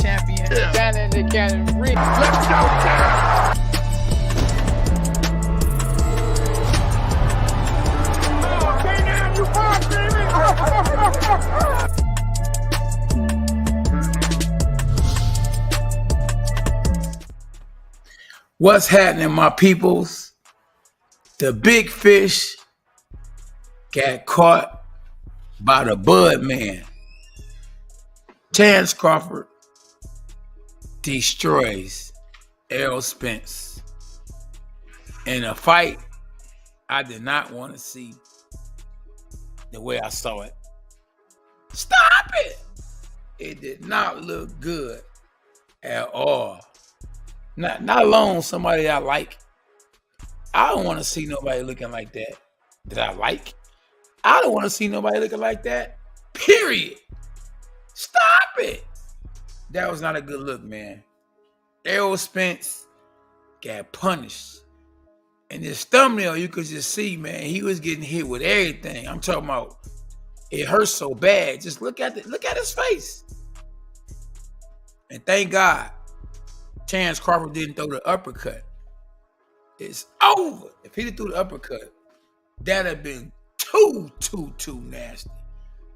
champion. Down in the category. Let's go down. Okay, now you fought, What's happening, my peoples? The big fish got caught by the bud man. Terence Crawford destroys Errol Spence in a fight I did not want to see the way I saw it. Stop it! It did not look good at all. Not alone somebody I like. I don't want to see nobody looking like that I like. I don't want to see nobody looking like that, period. Stop it. That was not a good look, man. Errol Spence got punished. In this thumbnail, you could just see, man, he was getting hit with everything. I'm talking about it hurts so bad. Just look at his face. And thank God Terence Crawford didn't throw the uppercut. It's over. If he didn't throw the uppercut, that'd have been too nasty.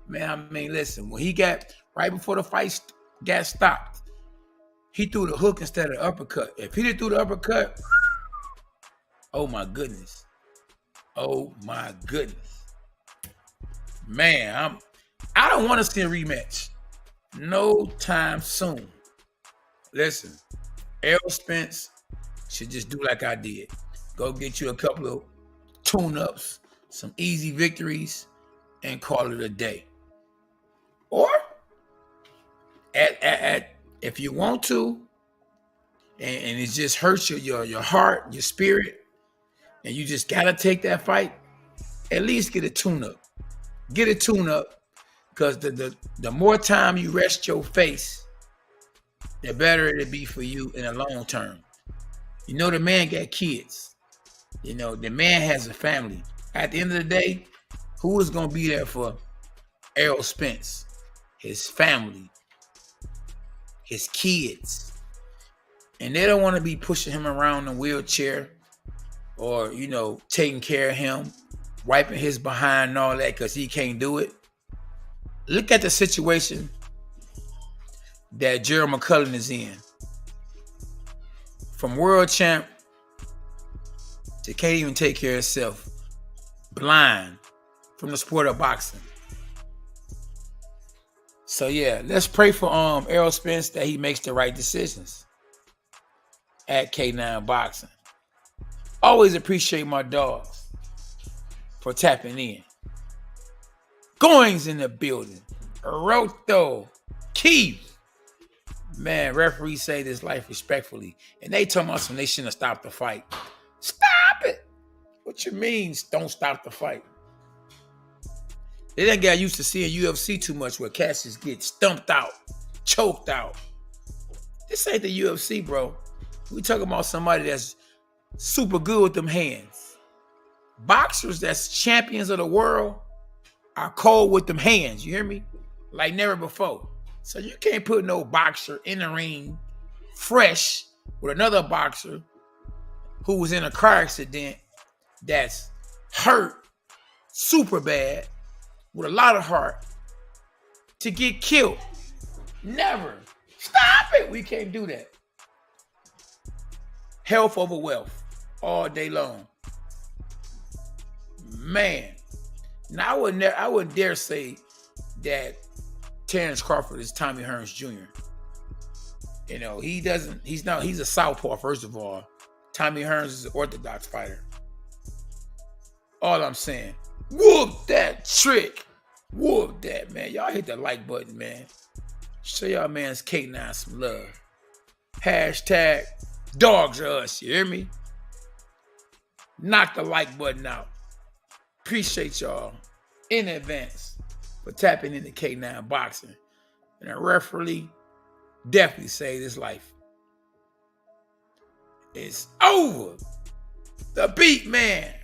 Man, I mean, listen, when he got, right before the fight got stopped, he threw the hook instead of the uppercut. If he didn't throw the uppercut, oh my goodness. Oh my goodness. Man, I don't want to see a rematch. No time soon. Listen, Errol Spence should just do like I did. Go get you a couple of tune-ups, some easy victories, and call it a day. Or, if you want to, and it just hurts your heart, your spirit, and you just gotta take that fight, at least get a tune-up. Get a tune-up, because the more time you rest your face, the better it'll be for you in the long term. You know, the man got kids. You know, the man has a family. At the end of the day, who is going to be there for Errol Spence? His family, his kids. And they don't want to be pushing him around in a wheelchair or, you know, taking care of him, wiping his behind and all that because he can't do it. Look at the situation that Gerald McCullough is in. From world champ to can't even take care of himself. Blind from the sport of boxing. So yeah, let's pray for Errol Spence that he makes the right decisions at K9 Boxing. Always appreciate my dogs for tapping in. Goings in the building. Roto. Keith. Man, referees say this life respectfully. And they told us when they shouldn't have stopped the fight. Stop it. What you mean, don't stop the fight? They didn't get used to seeing UFC too much where cats just get stumped out, choked out. This ain't the UFC, bro. We talking about somebody that's super good with them hands. Boxers that's champions of the world are cold with them hands. You hear me? Like never before. So you can't put no boxer in the ring fresh with another boxer who was in a car accident that's hurt super bad with a lot of heart to get killed. Never. Stop it. We can't do that. Health over wealth all day long. Man. Now I wouldn't dare say that Terence Crawford is Tommy Hearns Jr. You know, he's a southpaw, first of all. Tommy Hearns is an orthodox fighter. All I'm saying, whoop that trick. Whoop that, man. Y'all hit the like button, man. Show y'all man's K9 some love. Hashtag dogs are us, you hear me? Knock the like button out. Appreciate y'all in advance for tapping into K9 Boxing. And a referee definitely saved his life. It's over. The beat, man.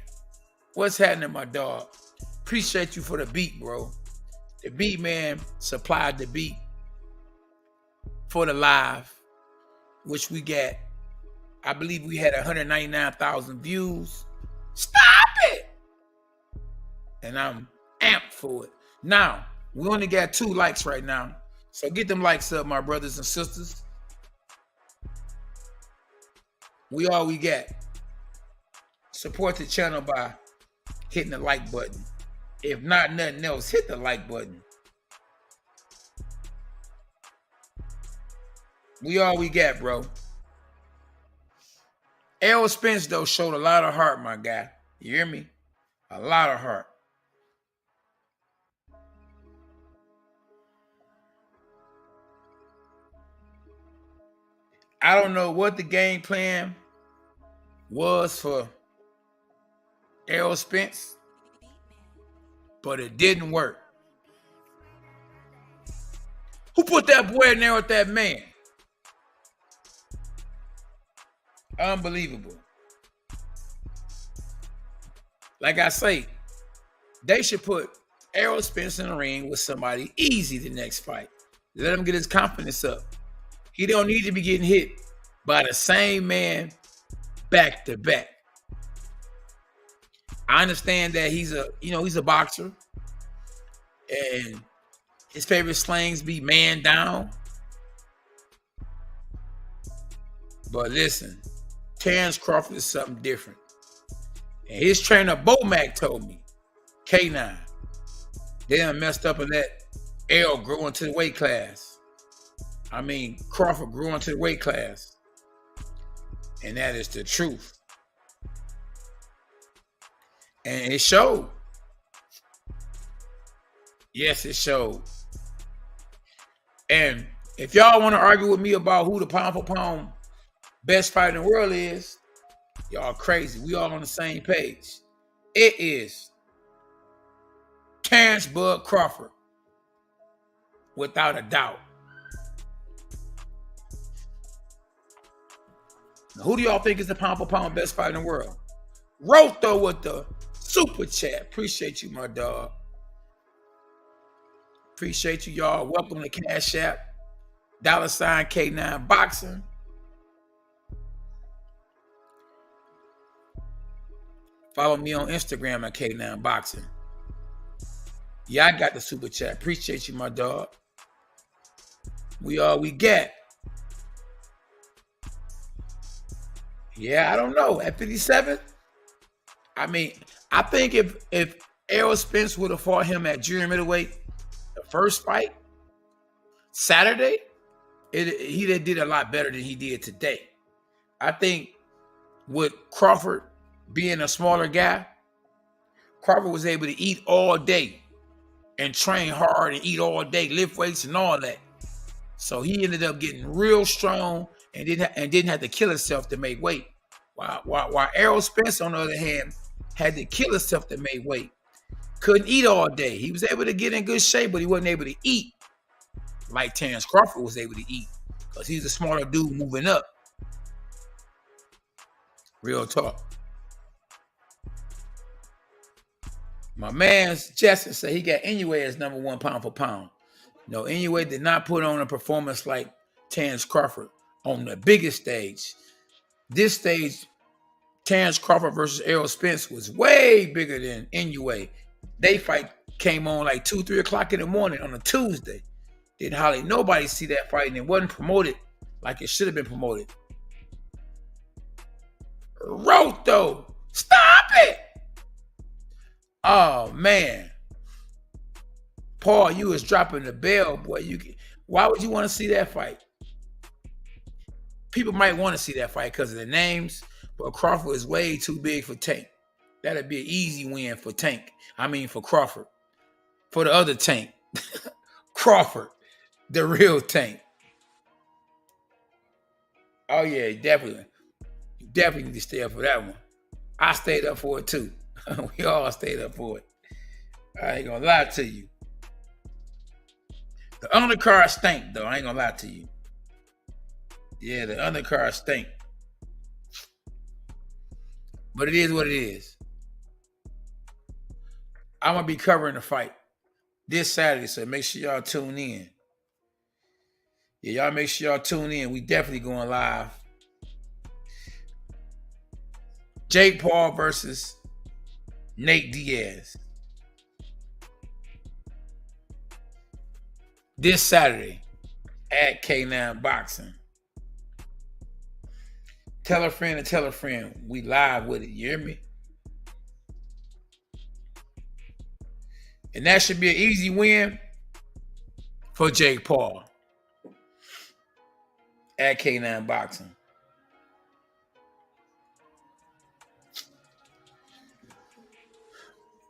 What's happening, my dog? Appreciate you for the beat, bro. The beat man supplied the beat. for the live, which we got, I believe we had 199,000 views. Stop it! And I'm amped for it. Now, we only got 2 likes right now. So get them likes up, my brothers and sisters. We all we got. Support the channel by hitting the like button. If not nothing else, hit the like button. We all we got, bro. Errol Spence, though, showed a lot of heart, my guy. You hear me? A lot of heart. I don't know what the game plan was for Errol Spence, but it didn't work. Who put that boy in there with that man? Unbelievable. Like I say, they should put Errol Spence in the ring with somebody easy the next fight. Let him get his confidence up. He don't need to be getting hit by the same man back to back. I understand that he's a boxer, and his favorite slangs be man down. But listen, Terence Crawford is something different. And his trainer, Bomac, told me, K9, they done messed up in that Errol grew into the weight class. I mean, Crawford grew into the weight class. And that is the truth. And it showed. Yes, it showed. And if y'all want to argue with me about who the pound for pound best fighter in the world is, y'all crazy. We all on the same page. It is Terence Bud Crawford, without a doubt. Now, who do y'all think is the pound for pound best fighter in the world? Roto with the super chat. Appreciate you, my dog. Appreciate you, y'all. Welcome to Cash App. $ K9 Boxing. Follow me on Instagram at K9 Boxing. Yeah, I got the super chat. Appreciate you, my dog. We all we got. Yeah, I don't know. At 57, I mean, I think if Errol Spence would have fought him at junior middleweight, the first fight, Saturday, he did a lot better than he did today. I think with Crawford being a smaller guy, Crawford was able to eat all day and train hard and eat all day, lift weights and all that. So he ended up getting real strong and didn't have to kill himself to make weight. While Errol Spence, on the other hand, had to kill himself to make weight. Couldn't eat all day. He was able to get in good shape, but he wasn't able to eat like Terence Crawford was able to eat because he's a smaller dude moving up. Real talk. My man's Justin said he got Inoue as #1 pound for pound. No, Inoue did not put on a performance like Terence Crawford on the biggest stage. This stage, Terence Crawford versus Errol Spence was way bigger than Inoue. They fight came on like 2, 3 o'clock in the morning on a Tuesday. Didn't hardly nobody see that fight, and it wasn't promoted like it should have been promoted. Roto, stop it! Oh man, Paul, you was dropping the bell, boy. Why would you want to see that fight? People might want to see that fight because of the names, but Crawford is way too big for Tank. That'd be an easy win for Tank. I mean, for Crawford. For the other Tank. Crawford, the real Tank. Oh, yeah, definitely. You definitely need to stay up for that one. I stayed up for it, too. We all stayed up for it. I ain't going to lie to you. The undercard stink, though. I ain't going to lie to you. Yeah, the undercard stink. But it is what it is. I'm going to be covering the fight this Saturday, so make sure y'all tune in. Yeah, y'all make sure y'all tune in. We definitely going live. Jake Paul versus Nate Diaz. This Saturday at K9 Boxing. Tell a friend and tell a friend. We live with it. You hear me? And that should be an easy win for Jake Paul at K9 Boxing.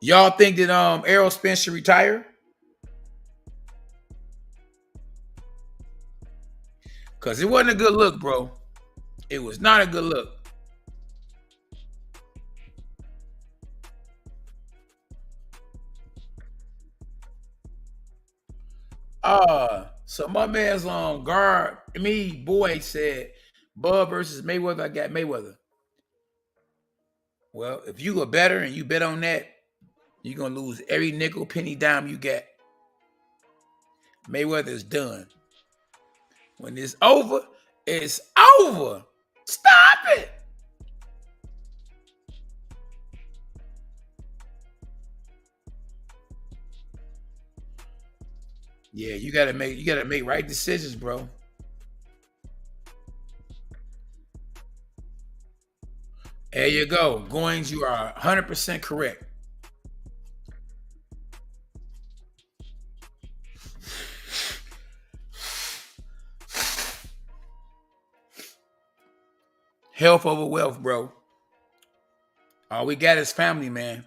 Y'all think that Errol Spence should retire? Because it wasn't a good look, bro. It was not a good look. So my man's on guard. Boy said, Bud versus Mayweather, I got Mayweather. Well, if you are better and you bet on that, you're going to lose every nickel, penny, dime you get. Mayweather is done. When it's over, it's over. Stop it. Yeah, you gotta make right decisions, bro. There you go. Goings, you are 100% correct. Health over wealth, bro. All we got is family, man.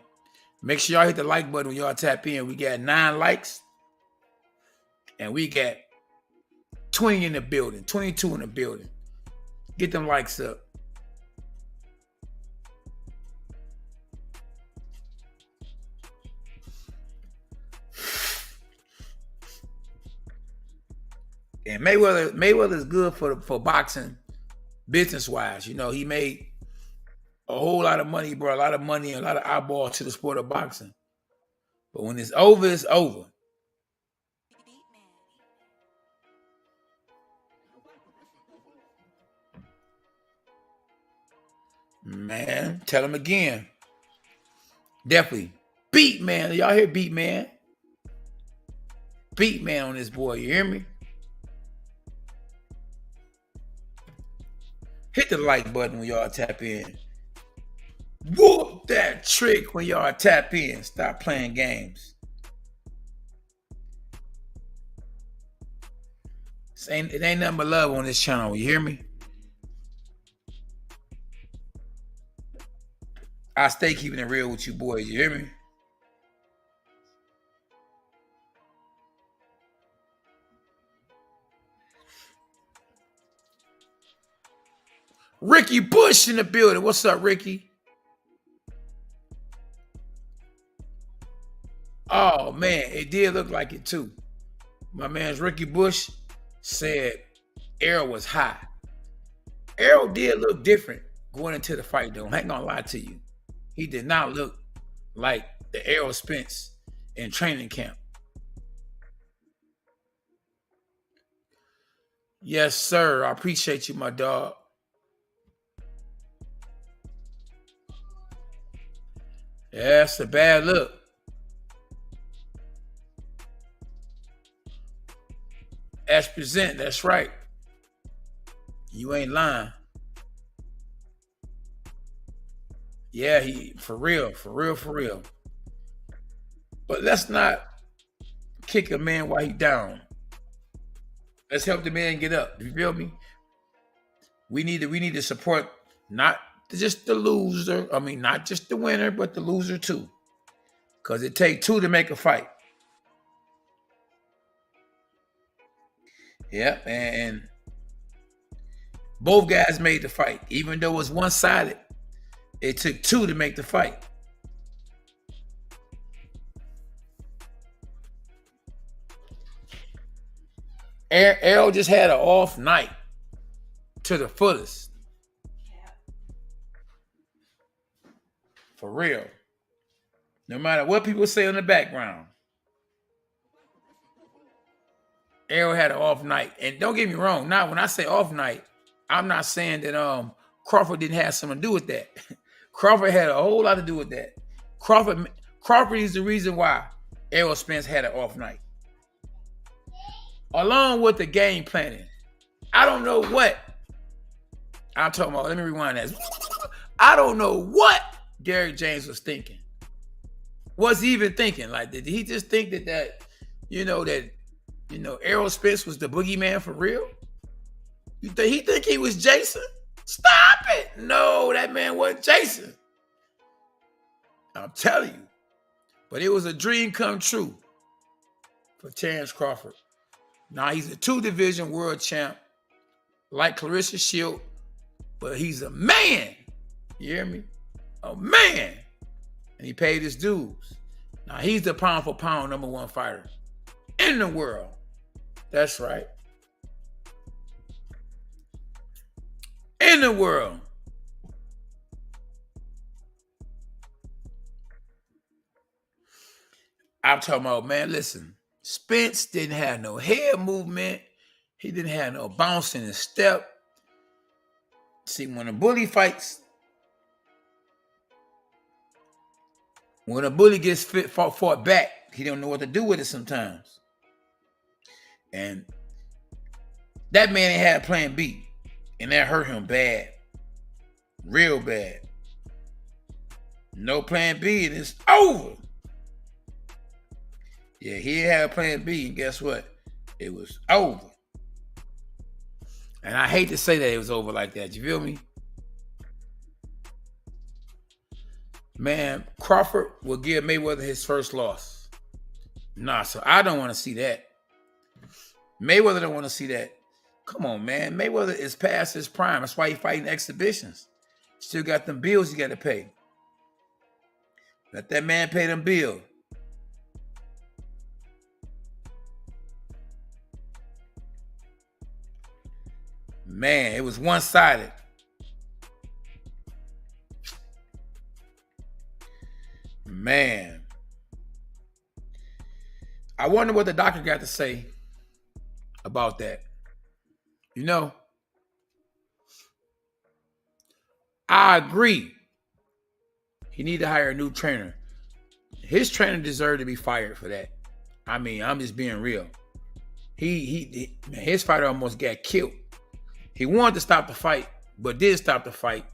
Make sure y'all hit the like button when y'all tap in. We got 9 likes. And we got 20 in the building, 22 in the building. Get them likes up. And Mayweather is good for boxing, business-wise. You know, he made a whole lot of money, brought a lot of money and a lot of eyeballs to the sport of boxing. But when it's over, it's over. Man, tell him again. Definitely. Beat man. Y'all hear beat man? Beat man on this boy. You hear me? Hit the like button when y'all tap in. Whoop that trick when y'all tap in. Stop playing games. It ain't nothing but love on this channel. You hear me? I stay keeping it real with you boys. You hear me? Ricky Bush in the building. What's up, Ricky? Oh, man. It did look like it, too. My man's Ricky Bush said Errol was high. Errol did look different going into the fight, though. I ain't gonna lie to you. He did not look like the Errol Spence in training camp. Yes, sir. I appreciate you, my dog. Yeah, it's a bad look. As present, that's right. You ain't lying. Yeah, he for real. But let's not kick a man while he down. Let's help the man get up. You feel me? We need to support not just the loser. I mean, not just the winner, but the loser too. Because it takes 2 to make a fight. Yeah, and both guys made the fight. Even though it was one-sided, it took 2 to make the fight. Errol just had an off night to the fullest. For real. No matter what people say in the background. Errol had an off night. And don't get me wrong. Now, when I say off night, I'm not saying that Crawford didn't have something to do with that. Crawford had a whole lot to do with that. Crawford is the reason why Errol Spence had an off night. Along with the game planning. I don't know what. I'm talking about, let me rewind that. I don't know what Derrick James was thinking. Was he even thinking? Like, did he just think that Errol Spence was the boogeyman for real? He think he was Jason? Stop it. No, that man wasn't Jason. I'm telling you. But it was a dream come true for Terence Crawford. Now he's a 2-division world champ, like Clarissa Shield, but he's a man. You hear me? A man. And he paid his dues. Now he's the pound for pound #1 fighter in the world. That's right. In the world. I'm talking about, man, listen. Spence didn't have no head movement. He didn't have no bounce in his step. See, when a bully fights, when a bully gets fought back, he don't know what to do with it sometimes. And that man ain't had a plan B. And that hurt him bad. Real bad. No plan B, and it's over. Yeah, he had a plan B, and guess what? It was over. And I hate to say that it was over like that. You feel me? Man, Crawford will give Mayweather his first loss. Nah, so I don't want to see that. Mayweather don't want to see that. Come on, man. Mayweather is past his prime. That's why he's fighting exhibitions. Still got them bills he got to pay. Let that man pay them bills. Man, it was one-sided. Man. I wonder what the doctor got to say about that. You know, I agree. He need to hire a new trainer. His trainer deserved to be fired for that. I mean, I'm just being real. His fighter almost got killed. He wanted to stop the fight, but did stop the fight.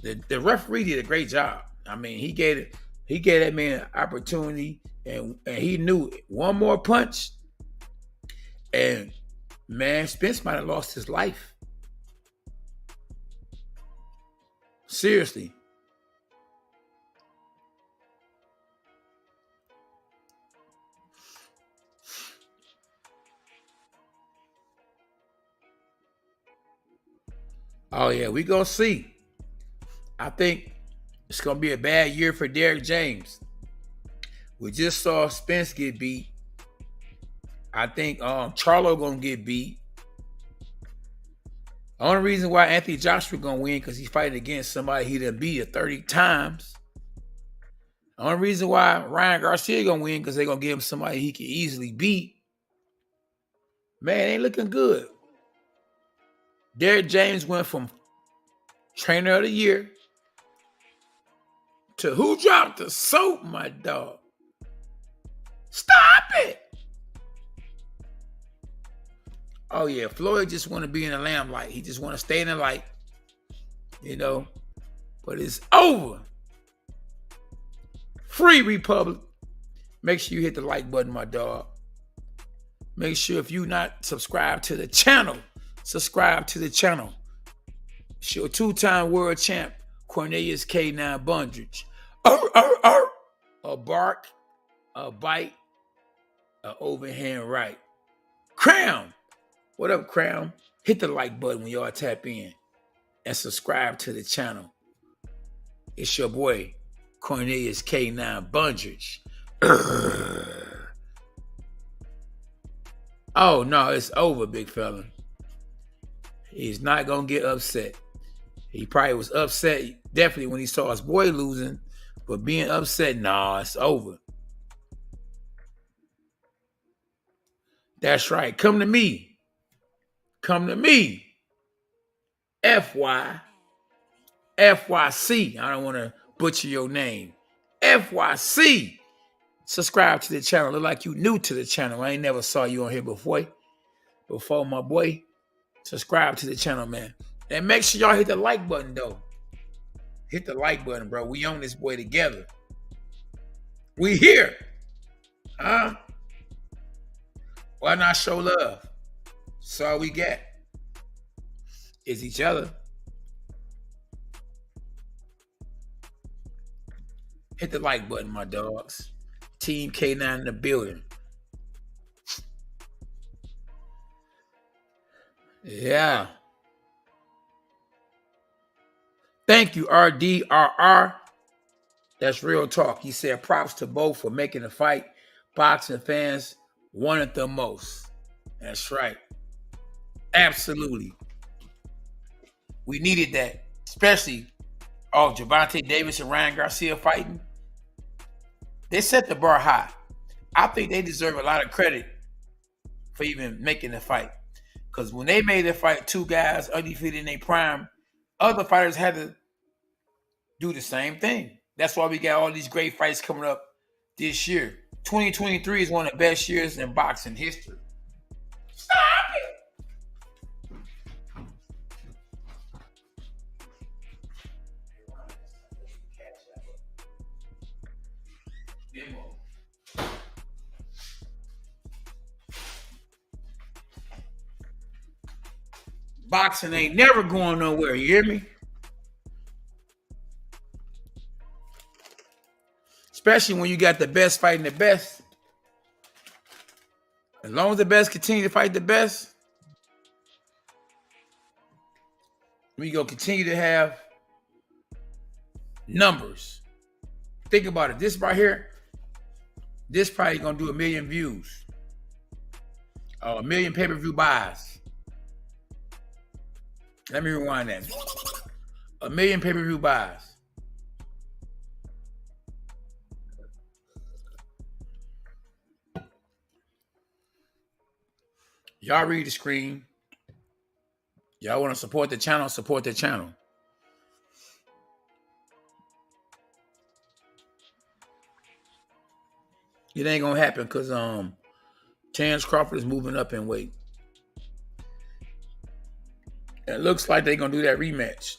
The referee did a great job. I mean, he gave that man an opportunity, and he knew one more punch, and man, Spence might have lost his life. Seriously. Oh, yeah, we gonna see. I think it's gonna be a bad year for Derrick James. We just saw Spence get beat. I think Charlo gonna get beat. The only reason why Anthony Joshua gonna win because he's fighting against somebody he done beat 30 times. The only reason why Ryan Garcia gonna win because they're gonna give him somebody he can easily beat. Man, it ain't looking good. Derrick James went from trainer of the year to who dropped the soap, my dog. Stop it. Oh, yeah, Floyd just want to be in the limelight. He just want to stay in the light, you know. But it's over. Free Republic. Make sure you hit the like button, my dog. Make sure if you're not subscribed to the channel, subscribe to the channel. It's your 2-time world champ, Cornelius K9 Bundridge. A bark, a bite, a overhand right. Crown. What up, Crown? Hit the like button when y'all tap in and subscribe to the channel. It's your boy, Cornelius K9 Bundridge. Oh, no, it's over, big fella. He's not going to get upset. He probably was upset, definitely, when he saw his boy losing, but being upset, nah, it's over. That's right. Come to me. Come to me. FYC. I don't want to butcher your name. FYC. Subscribe to the channel. Look like you new to the channel. I ain't never saw you on here before. Before, my boy. Subscribe to the channel, man. And make sure y'all hit the like button, though. Hit the like button, bro. We on this boy together. We here. Huh? Why not show love? That's all we got. Is each other. Hit the like button, my dogs. Team K9 in the building. Yeah. Thank you, RDRR. That's real talk. He said props to both for making the fight boxing fans wanted the most. That's right. Absolutely. We needed that. Especially Gervonta Davis and Ryan Garcia fighting. They set the bar high. I think they deserve a lot of credit for even making the fight. Because when they made the fight, two guys undefeated in their prime, other fighters had to do the same thing. That's why we got all these great fights coming up this year. 2023 is one of the best years in boxing history. Stop it! Boxing ain't never going nowhere, you hear me? Especially when you got the best fighting the best. As long as the best continue to fight the best, we gonna continue to have numbers. Think about it. This right here, this probably gonna do 1 million views. 1 million pay-per-view buys. Let me rewind that. 1 million pay-per-view buys. Y'all read the screen. Y'all want to support the channel, support the channel. It ain't gonna happen because Terence Crawford is moving up in weight. It looks like they're gonna do that rematch.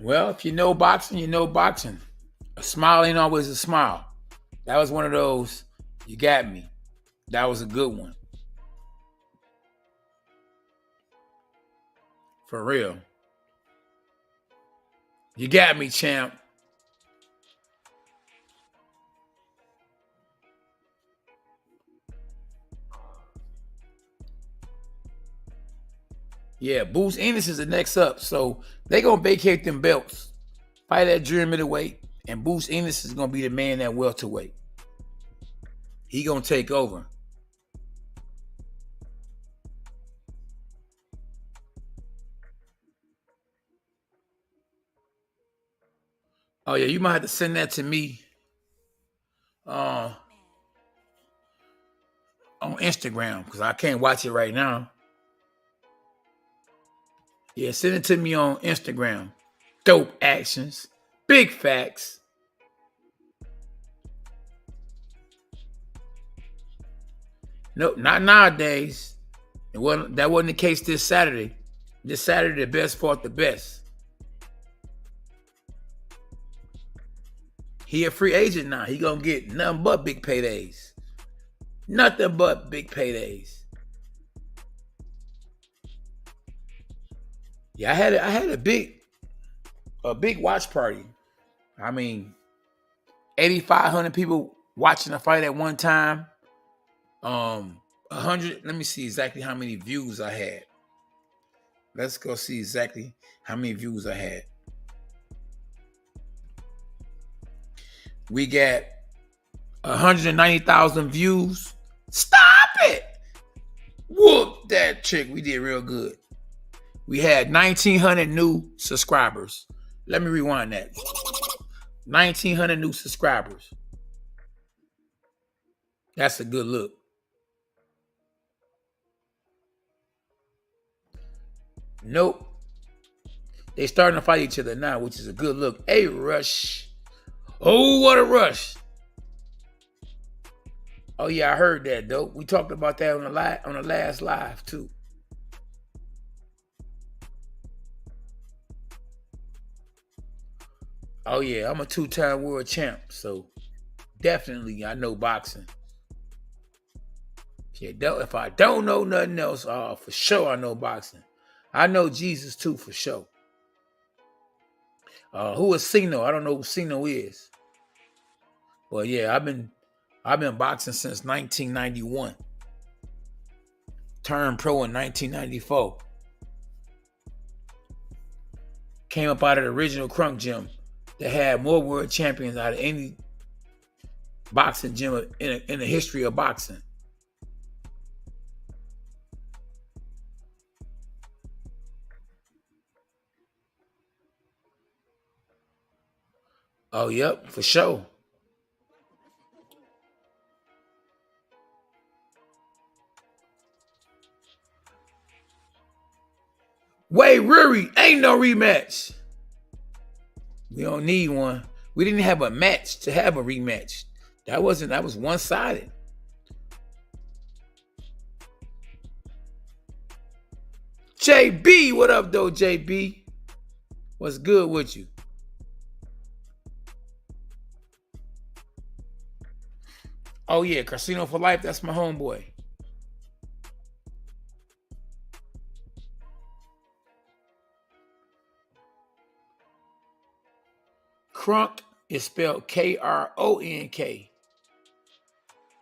Well, if you know boxing, you know boxing. A smile ain't always a smile. That was one of those, you got me. That was a good one. For real. You got me, champ. Yeah, Bruce Ennis is the next up. So they going to vacate them belts. Fight at junior middleweight. And Bruce Ennis is going to be the man at welterweight. He going to take over. Oh, yeah, you might have to send that to me on Instagram because I can't watch it right now. Yeah, send it to me on Instagram. Dope actions. Big facts. Nope, not nowadays. That wasn't the case this Saturday. This Saturday, the best fought the best. He a free agent now. He gonna get nothing but big paydays. Nothing but big paydays. Yeah, I had a big watch party. I mean, 8,500 people watching the fight at one time. 100. Let me see exactly how many views I had. Let's go see exactly how many views I had. We got 190,000 views. Stop it! Whoop that chick. We did real good. We had 1,900 new subscribers. Let me rewind that. 1,900 new subscribers. That's a good look. Nope. They starting to fight each other now, which is a good look. Hey, Rush. Oh, what a rush. Oh, yeah, I heard that, though. We talked about that on the last live, too. Oh, yeah, I'm a 2-time world champ, so definitely I know boxing. If I don't know nothing else, for sure I know boxing. I know Jesus, too, for sure. Who is Sino? I don't know who Sino is. But, yeah, I've been boxing since 1991. Turned pro in 1994. Came up out of the original Crunk Gym that had more world champions out of any boxing gym in the history of boxing. Oh, yep, for sure. Wait, Ruri, ain't no rematch. We don't need one. We didn't have a match to have a rematch. That was one-sided. JB, what up, though, JB? What's good with you? Oh, yeah, Casino for Life, that's my homeboy. Crunk is spelled Kronk. I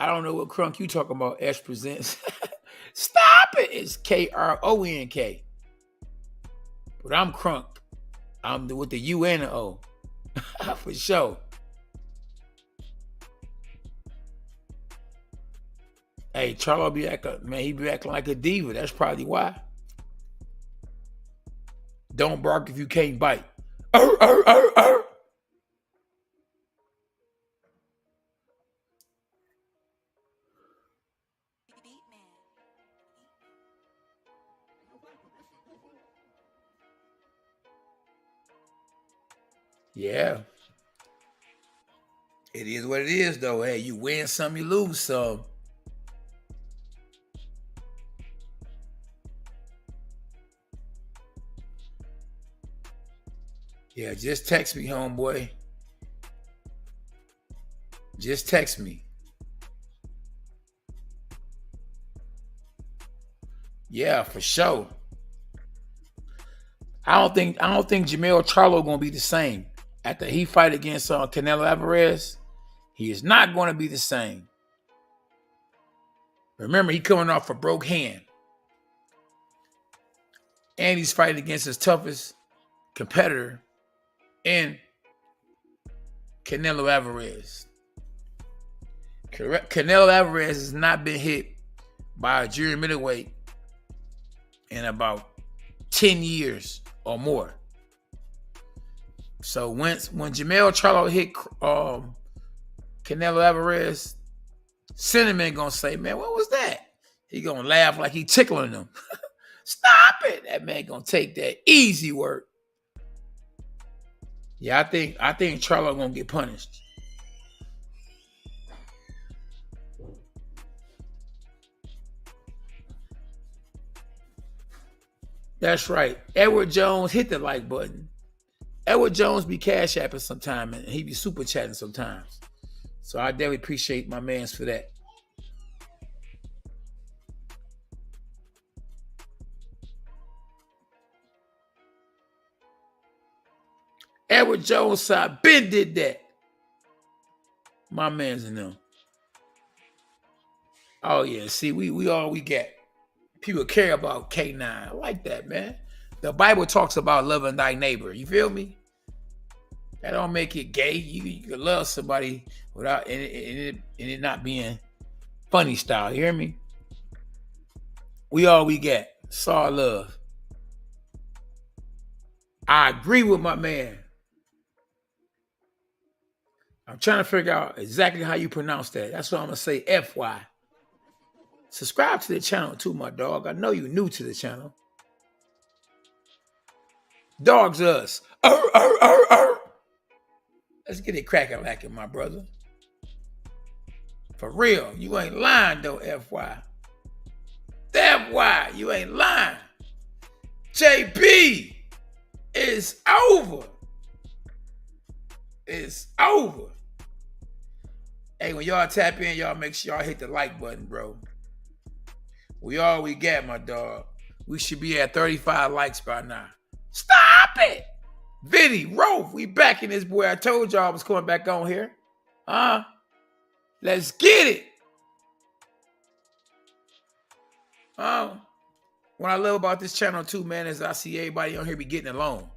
don't know what Crunk you talking about, Ash Presents. Stop it! It's Kronk. But I'm Crunk. I'm with the U and the O. For sure. Hey, Charlo be acting, man, he be acting like a diva. That's probably why. Don't bark if you can't bite. Yeah. It is what it is, though. Hey, you win some, you lose some. Yeah, just text me, homeboy. Just text me. Yeah, for sure. I don't think Jamel Charlo gonna be the same after he fight against Canelo Alvarez. He is not going to be the same. Remember, he coming off a broke hand, and he's fighting against his toughest competitor in Canelo Alvarez. Canelo Alvarez has not been hit by a junior middleweight in about 10 years or more. So when Jamel Charlo hit Canelo Alvarez, Cinnamon gonna say, man, what was that? He gonna laugh like he tickling them. Stop it. That man gonna take that easy work. Yeah, I think Charlo gonna get punished. That's right. Edward Jones, hit the like button. Edward Jones be cash apping sometime, and he be super chatting sometimes. So I definitely appreciate my mans for that. Edward Jones side, Ben did that. My mans in them. Oh yeah, see, we all we got. People care about K9. I like that, man. The Bible talks about loving thy neighbor. You feel me? That don't make it gay. You can love somebody without it not being funny style. You hear me? We all we got. It's all love. I agree with my man. I'm trying to figure out exactly how you pronounce that. That's why I'm going to say FY. Subscribe to the channel too, my dog. I know you're new to the channel. Dogs us. Let's get it cracking lacking, my brother. For real. You ain't lying, though, FY. FY, you ain't lying. JB, it's over. It's over. Hey, when y'all tap in, y'all make sure y'all hit the like button, bro. We all we got, my dog. We should be at 35 likes by now. Stop it! Vinny, Rolf, we back in this boy. I told y'all I was coming back on here. Let's get it. What I love about this channel too, man, is I see everybody on here be getting along.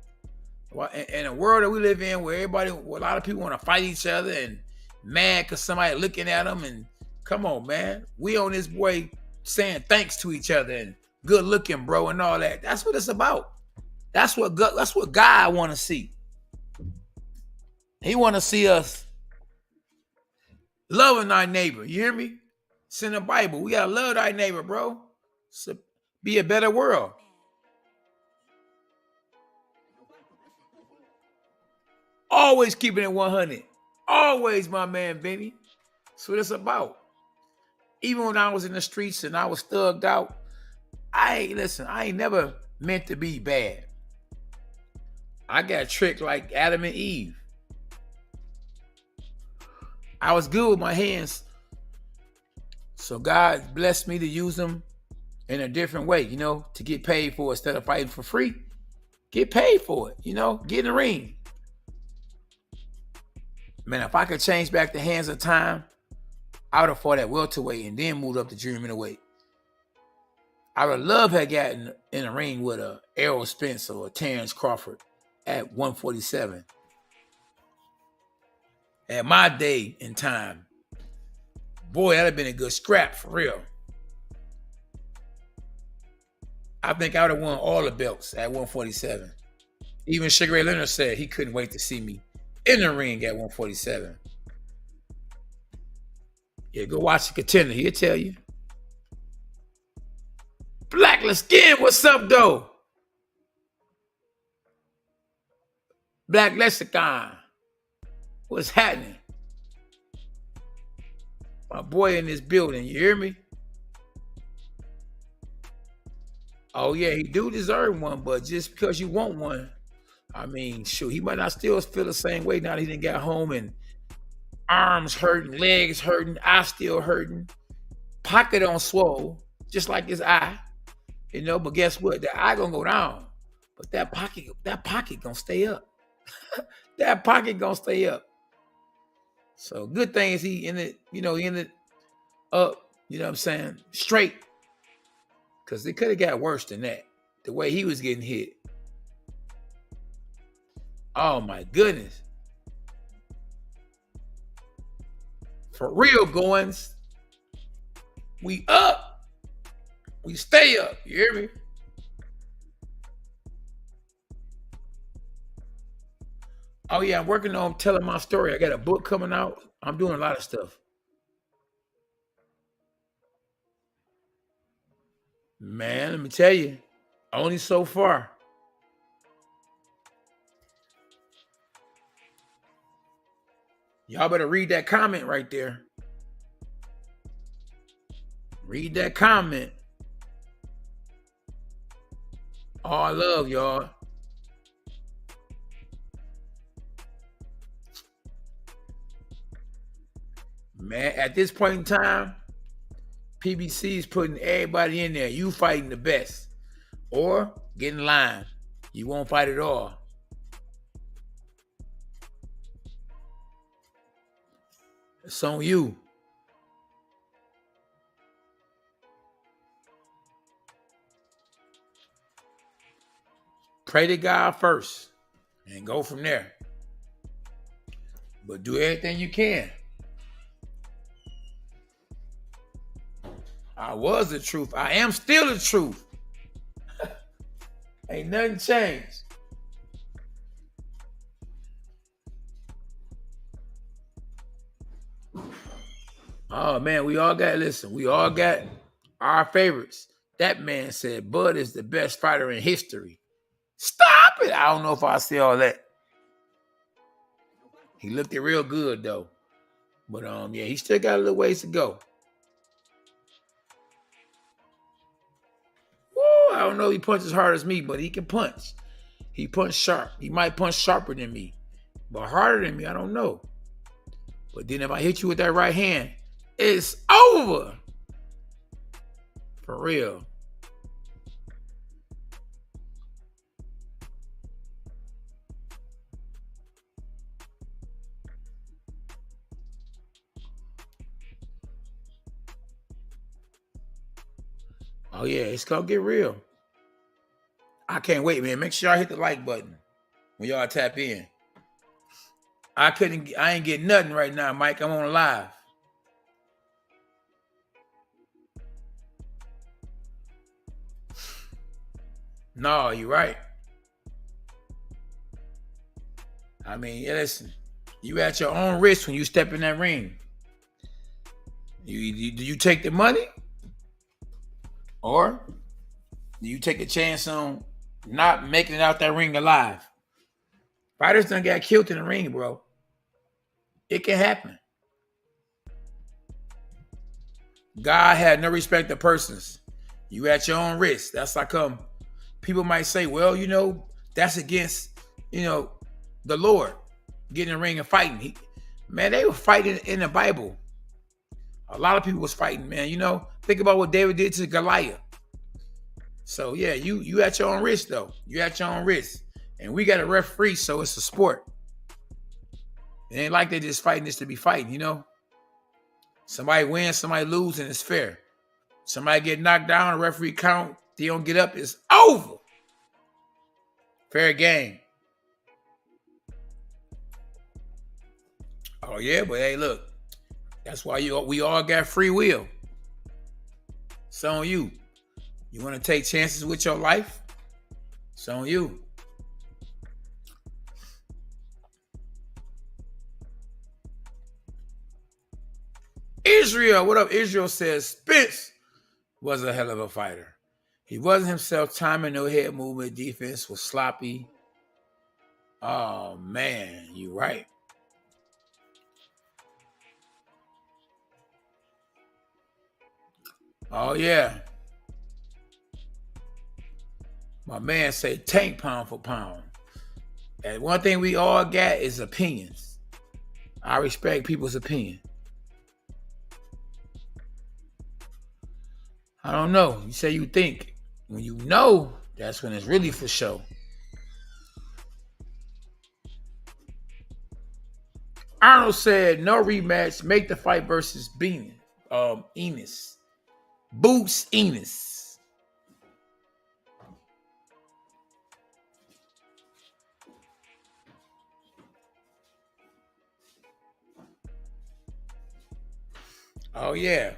In a world that we live in where a lot of people want to fight each other and mad because somebody looking at them, and come on, man. We on this boy saying thanks to each other and good looking, bro, and all that. That's what it's about. That's what God want to see. He want to see us loving our neighbor. You hear me? It's in the Bible. We got to love our neighbor, bro. So be a better world. Always keeping it 100. Always, my man, Vinny. That's what it's about. Even when I was in the streets and I was thugged out, I ain't never meant to be bad. I got tricked like Adam and Eve. I was good with my hands. So God blessed me to use them in a different way, to get paid for it instead of fighting for free. Get paid for it, get in the ring. Man, if I could change back the hands of time, I would have fought at welterweight and then moved up to junior middleweight. I would love to have gotten in a ring with a Errol Spence or a Terence Crawford at 147. At my day and time, boy, that'd have been a good scrap for real. I think I would have won all the belts at 147. Even Sugar Ray Leonard said he couldn't wait to see me in the ring at 147. Yeah, go watch the Contender. He'll tell you. Blackless Skin, what's up, though? Black Lexicon, what's happening? My boy in this building, you hear me? Oh, yeah, he do deserve one, but just because you want one, I mean, shoot, he might not still feel the same way now that he didn't get home and arms hurting, legs hurting, eyes still hurting, pocket on swole, just like his eye, but guess what? The eye gonna go down, but that pocket gonna stay up. That pocket gonna stay up. So good thing is he in it, he in it up, what I'm saying, straight. Because it could have got worse than that, the way he was getting hit. Oh my goodness. For real, Goins. We up. We stay up. You hear me? Oh yeah, I'm working on telling my story. I got a book coming out. I'm doing a lot of stuff. Man, let me tell you, only so far. Y'all better read that comment right there. Read that comment. All love, y'all. Man, at this point in time, PBC is putting everybody in there. You fighting the best. Or get in line. You won't fight at all. It's on you. Pray to God first and go from there. But do everything you can. I was the truth. I am still the truth. Ain't nothing changed. Oh man, we all got our favorites. That man said Bud is the best fighter in history. Stop it. I don't know if I see all that. He looked it real good though. But yeah, he still got a little ways to go. Woo, I don't know if he punches as hard as me, but he can punch. He punch sharp. He might punch sharper than me. But harder than me, I don't know. But then if I hit you with that right hand, it's over. For real. Oh yeah, it's gonna get real. I can't wait, man. Make sure y'all hit the like button when y'all tap in. I ain't getting nothing right now, Mike. I'm on live. No, you're right. I mean, yeah, listen, you at your own risk when you step in that ring. Do you take the money? Or do you take a chance on not making it out that ring alive? Fighters done got killed in the ring, bro. It can happen. God had no respect of persons. You at your own risk. That's like people might say, well, that's against, the Lord. Getting in the ring and fighting. Man, they were fighting in the Bible. A lot of people was fighting, man. Think about what David did to Goliath. So yeah, you at your own risk though. You at your own risk. And we got a referee, so it's a sport. It ain't like they just fighting this to be fighting, Somebody wins, somebody loses, and it's fair. Somebody get knocked down, a referee count, they don't get up, it's over. Fair game. Oh yeah, but hey, look. That's why we all got free will. It's on you. You want to take chances with your life? It's on you. Israel, what up? Israel says Spence was a hell of a fighter. He wasn't himself, timing, no head movement, defense was sloppy. Oh man, you right. Oh yeah. My man say tank pound for pound. And one thing we all got is opinions. I respect people's opinion. I don't know. You say you think. When you know, that's when it's really for show. Arnold said, no rematch. Make the fight versus Enos. Boots Enos. Oh yeah.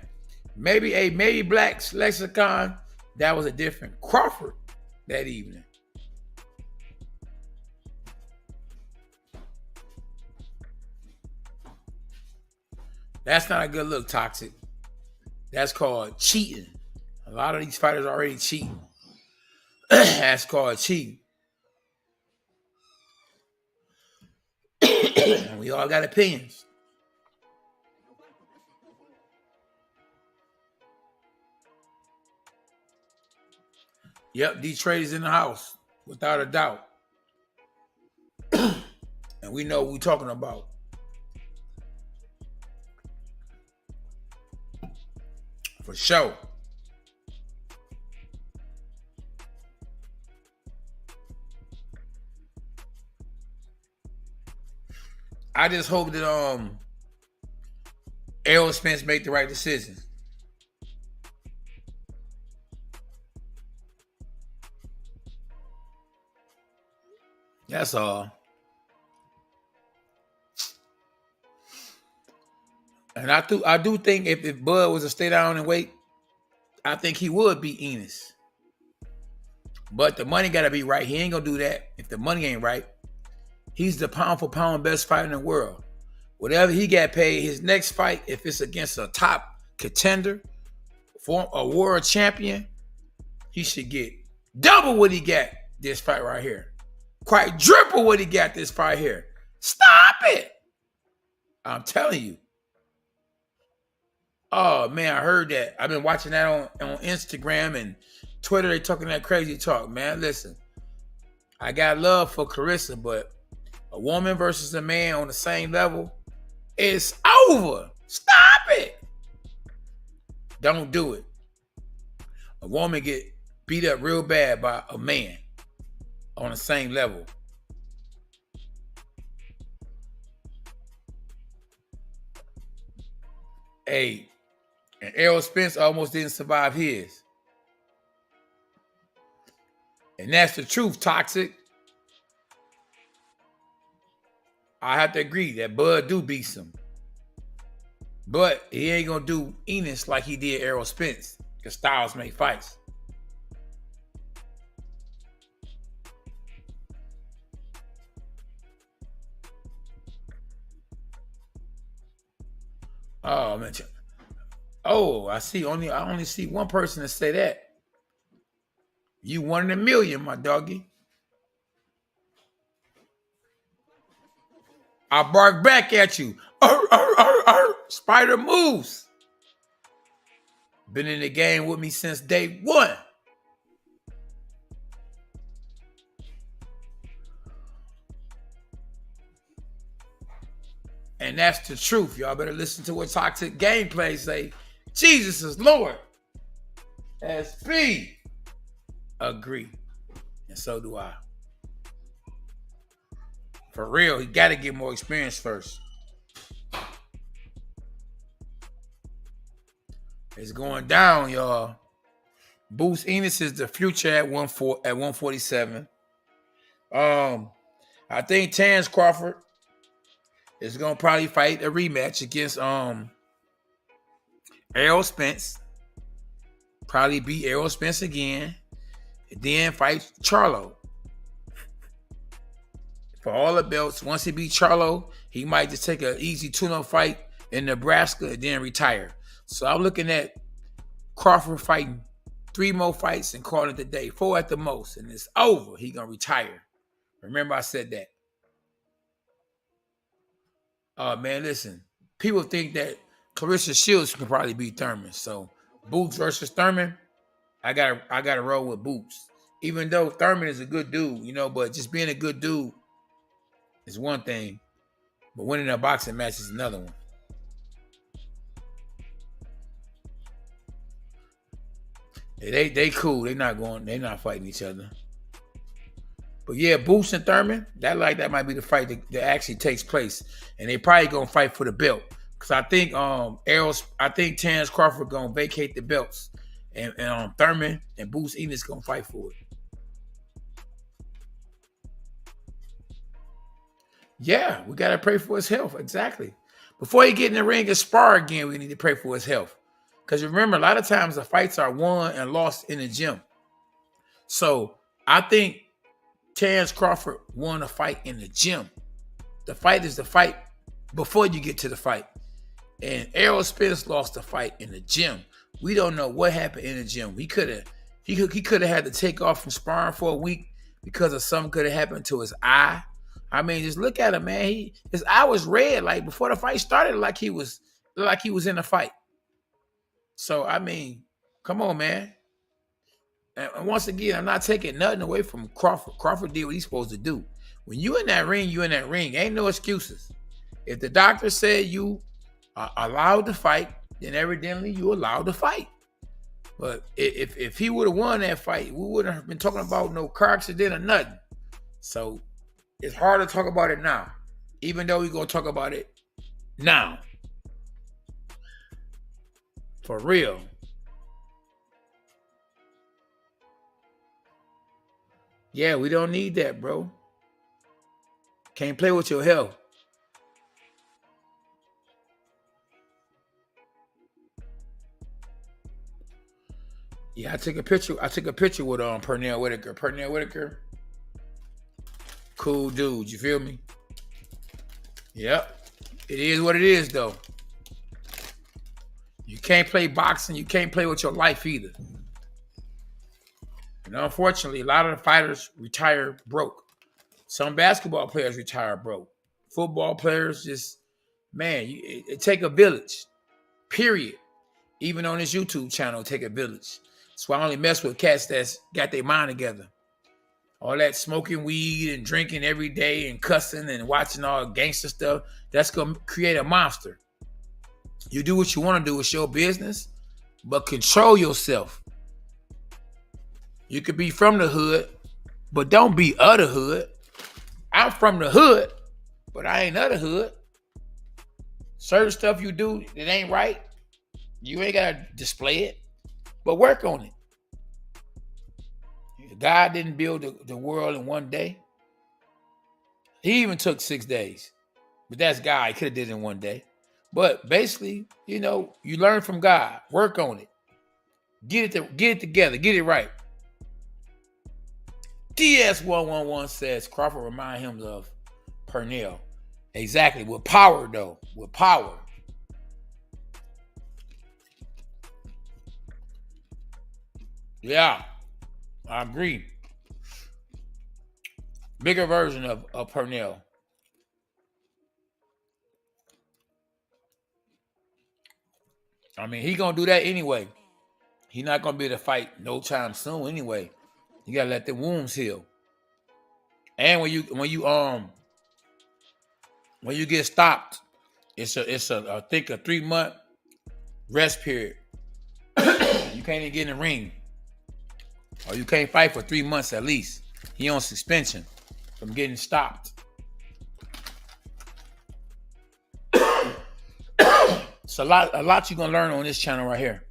Maybe Black's lexicon, that was a different Crawford that evening. That's not a good look, Toxic. That's called cheating. A lot of these fighters are already cheating. That's called cheating. We all got opinions. Yep, Detroit is in the house, without a doubt. And we know what we're talking about. For sure. I just hope that Errol Spence make the right decision. That's all. And I do think if Bud was to stay down and wait, I think he would beat Enos. But the money got to be right. He ain't going to do that if the money ain't right. He's the pound for pound best fighter in the world. Whatever he got paid, his next fight, if it's against a top contender, for a world champion, he should get double what he got this fight right here. Quadruple what he got this fight here. Stop it. I'm telling you. Oh, man, I heard that. I've been watching that on Instagram and Twitter. They talking that crazy talk, man. Listen, I got love for Carissa, but a woman versus a man on the same level, it's over. Stop it. Don't do it. A woman get beat up real bad by a man on the same level. Hey, and Errol Spence almost didn't survive his. And that's the truth, Toxic. I have to agree that Bud do beat him. But he ain't going to do Enos like he did Errol Spence, because styles make fights. Oh, man. Oh, I only see one person to say that. You 1 in a million, my doggy. I bark back at you. Spider moves. Been in the game with me since day one. And that's the truth. Y'all better listen to what Toxic Gameplay say. Jesus is Lord. SP. Agree. And so do I. For real, he got to get more experience first. It's going down, y'all. Boost Enos is the future at 147. I think Terence Crawford is gonna probably fight a rematch against Errol Spence. Probably beat Errol Spence again. And then fight Charlo. For all the belts, once he beat Charlo, he might just take an easy tune-up fight in Nebraska and then retire. So I'm looking at Crawford fighting 3 more fights and calling it a day. 4 at the most, and it's over. He gonna retire. Remember I said that. Man, listen. People think that Clarissa Shields can probably beat Thurman. So Boots versus Thurman, I gotta roll with Boots. Even though Thurman is a good dude, but just being a good dude is one thing, but winning a boxing match is another one. They cool. They're not fighting each other. But yeah, Boots and Thurman, that might be the fight that actually takes place. And they probably gonna fight for the belt. Because I think Terence Crawford gonna vacate the belts. And Thurman and Boots Enos gonna fight for it. Yeah, we gotta pray for his health. Exactly. Before he get in the ring and spar again, we need to pray for his health. Because remember, a lot of times the fights are won and lost in the gym. So I think Terence Crawford won a fight in the gym. The fight is the fight before you get to the fight. And Errol Spence lost the fight in the gym. We don't know what happened in the gym. He could have had to take off from sparring for a week because of something could have happened to his eye. I mean, just look at him, man. His eye was red, like before the fight started, like he was in a fight. So I mean, come on, man. And once again, I'm not taking nothing away from Crawford. Crawford did what he's supposed to do. When you in that ring, you in that ring. Ain't no excuses. If the doctor said you are allowed to fight, then evidently you allowed to fight. But if he would have won that fight, we wouldn't have been talking about no car accident or nothing. So it's hard to talk about it now, even though we're going to talk about it now. For real. Yeah, we don't need that, bro. Can't play with your health. Yeah, I took a picture with Pernell Whitaker. Pernell Whitaker, cool dude. You feel me? Yep. It is what it is, though. You can't play boxing. You can't play with your life either. And unfortunately, a lot of the fighters retire broke. Some basketball players retire broke. Football players just, man, it take a village, period. Even on this YouTube channel, it take a village. That's why I only mess with cats that's got their mind together. All that smoking weed and drinking every day and cussing and watching all gangster stuff, that's going to create a monster. You do what you want to do. It's your business, but control yourself. You could be from the hood, but don't be of the hood. I'm from the hood, but I ain't of the hood. Certain stuff you do that ain't right, you ain't got to display it, but work on it. God didn't build the world in one day. He even took 6 days. But that's God. He could have did it in one day. But basically, you know, you learn from God. Work on it. Get it together. Get it right. DS111 says Crawford remind him of Pernell. Exactly. With power, though. With power. Yeah. I agree. Bigger version of Pernell. I mean, he gonna do that anyway. He not gonna be able to fight no time soon anyway. You gotta let the wounds heal. And when you get stopped, it's a I think a 3-month rest period. You can't even get in the ring. Or you can't fight for 3 months at least. He on suspension from getting stopped. It's a lot you're gonna learn on this channel right here.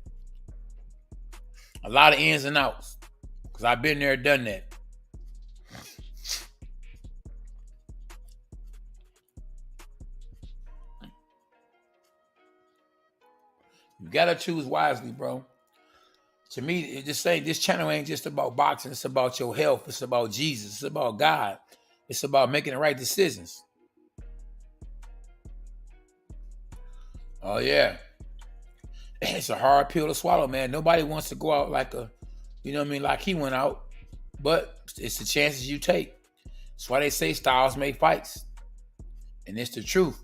A lot of ins and outs. Because I've been there, done that. You gotta choose wisely, bro. To me, this channel ain't just about boxing. It's about your health. It's about Jesus. It's about God. It's about making the right decisions. Oh, yeah. It's a hard pill to swallow, man. Nobody wants to go out like like he went out. But it's the chances you take. That's why they say styles make fights. And it's the truth.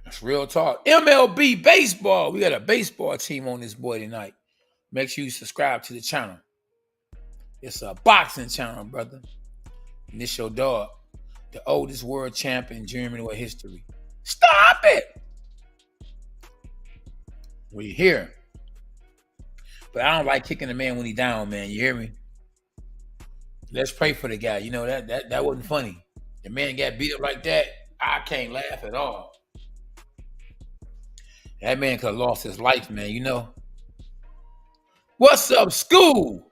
That's real talk. MLB baseball. We got a baseball team on this boy tonight. Make sure you subscribe to the channel. It's a boxing channel, brother. And it's your dog, the oldest world champion in German history. Stop it! We here. But I don't like kicking the man when he down, man. You hear me? Let's pray for the guy. You know, that wasn't funny. The man got beat up like that. I can't laugh at all. That man could have lost his life, man, you know. What's up, school?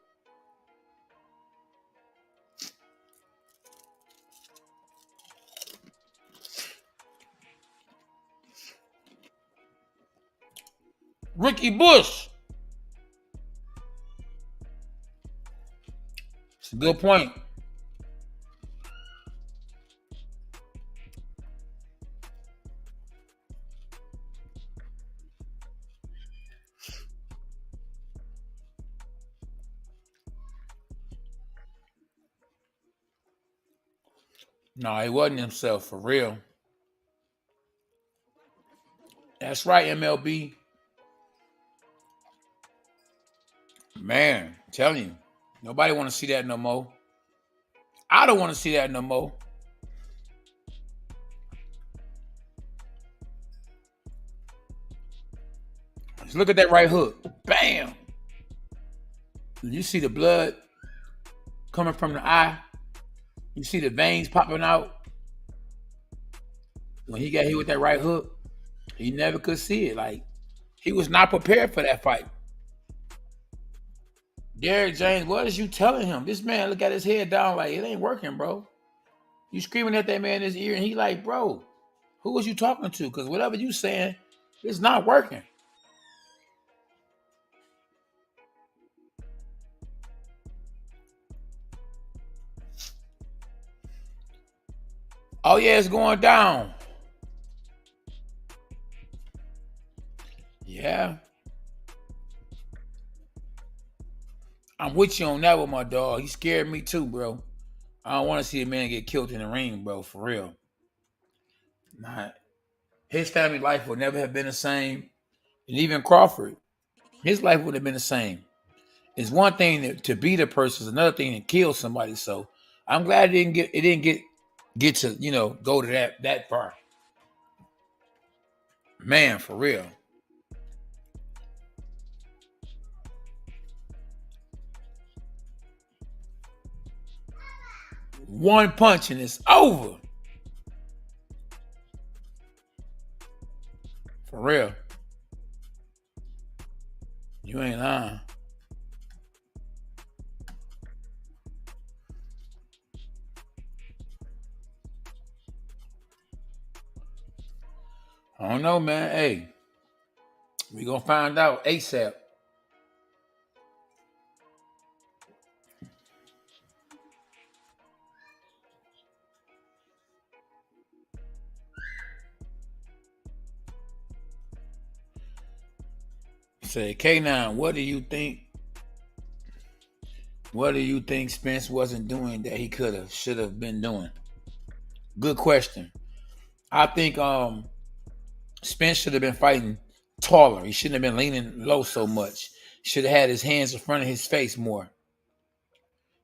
Ricky Bush. It's a good point. No, he wasn't himself for real. That's right, MLB. Man, I'm telling you, nobody want to see that no more. I don't want to see that no more. Just look at that right hook. Bam! You see the blood coming from the eye. You see the veins popping out. When he got hit with that right hook, he never could see it. Like, he was not prepared for that fight. Derrick James, what is you telling him? This man look at his head down like, it ain't working, bro. You screaming at that man in his ear, and he like, bro, who was you talking to? Because whatever you saying, it's not working. Oh yeah, it's going down. Yeah. I'm with you on that with my dog. He scared me too, bro. I don't want to see a man get killed in the ring, bro, for real. Nah. His family life would never have been the same. And even Crawford, his life would have been the same. It's one thing to beat a person, it's another thing to kill somebody. So I'm glad it didn't get to, go to that far. Man, for real. One punch and it's over. For real. You ain't lying. I don't know, man. Hey, we gonna find out ASAP. Say, K9, what do you think? What do you think Spence wasn't doing that he should have been doing? Good question. I think Spence should have been fighting taller. He shouldn't have been leaning low so much. Should have had his hands in front of his face more.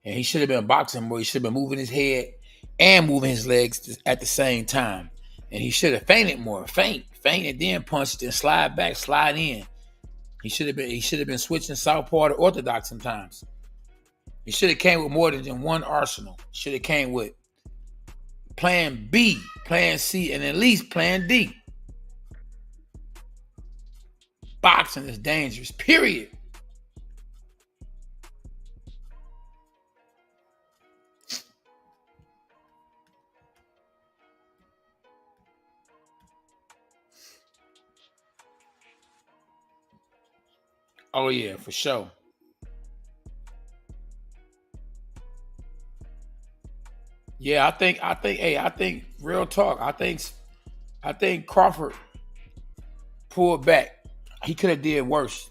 And he should have been boxing more. He should have been moving his head and moving his legs at the same time. And he should have feinted more. Feint and then punched and slide back, slide in. He should have been switching southpaw to orthodox sometimes. He should have came with more than one arsenal. Should have came with plan B, plan C, and at least plan D. Boxing is dangerous, period. Oh yeah, for sure. Yeah, I think real talk. I think Crawford pulled back. He could have did worse.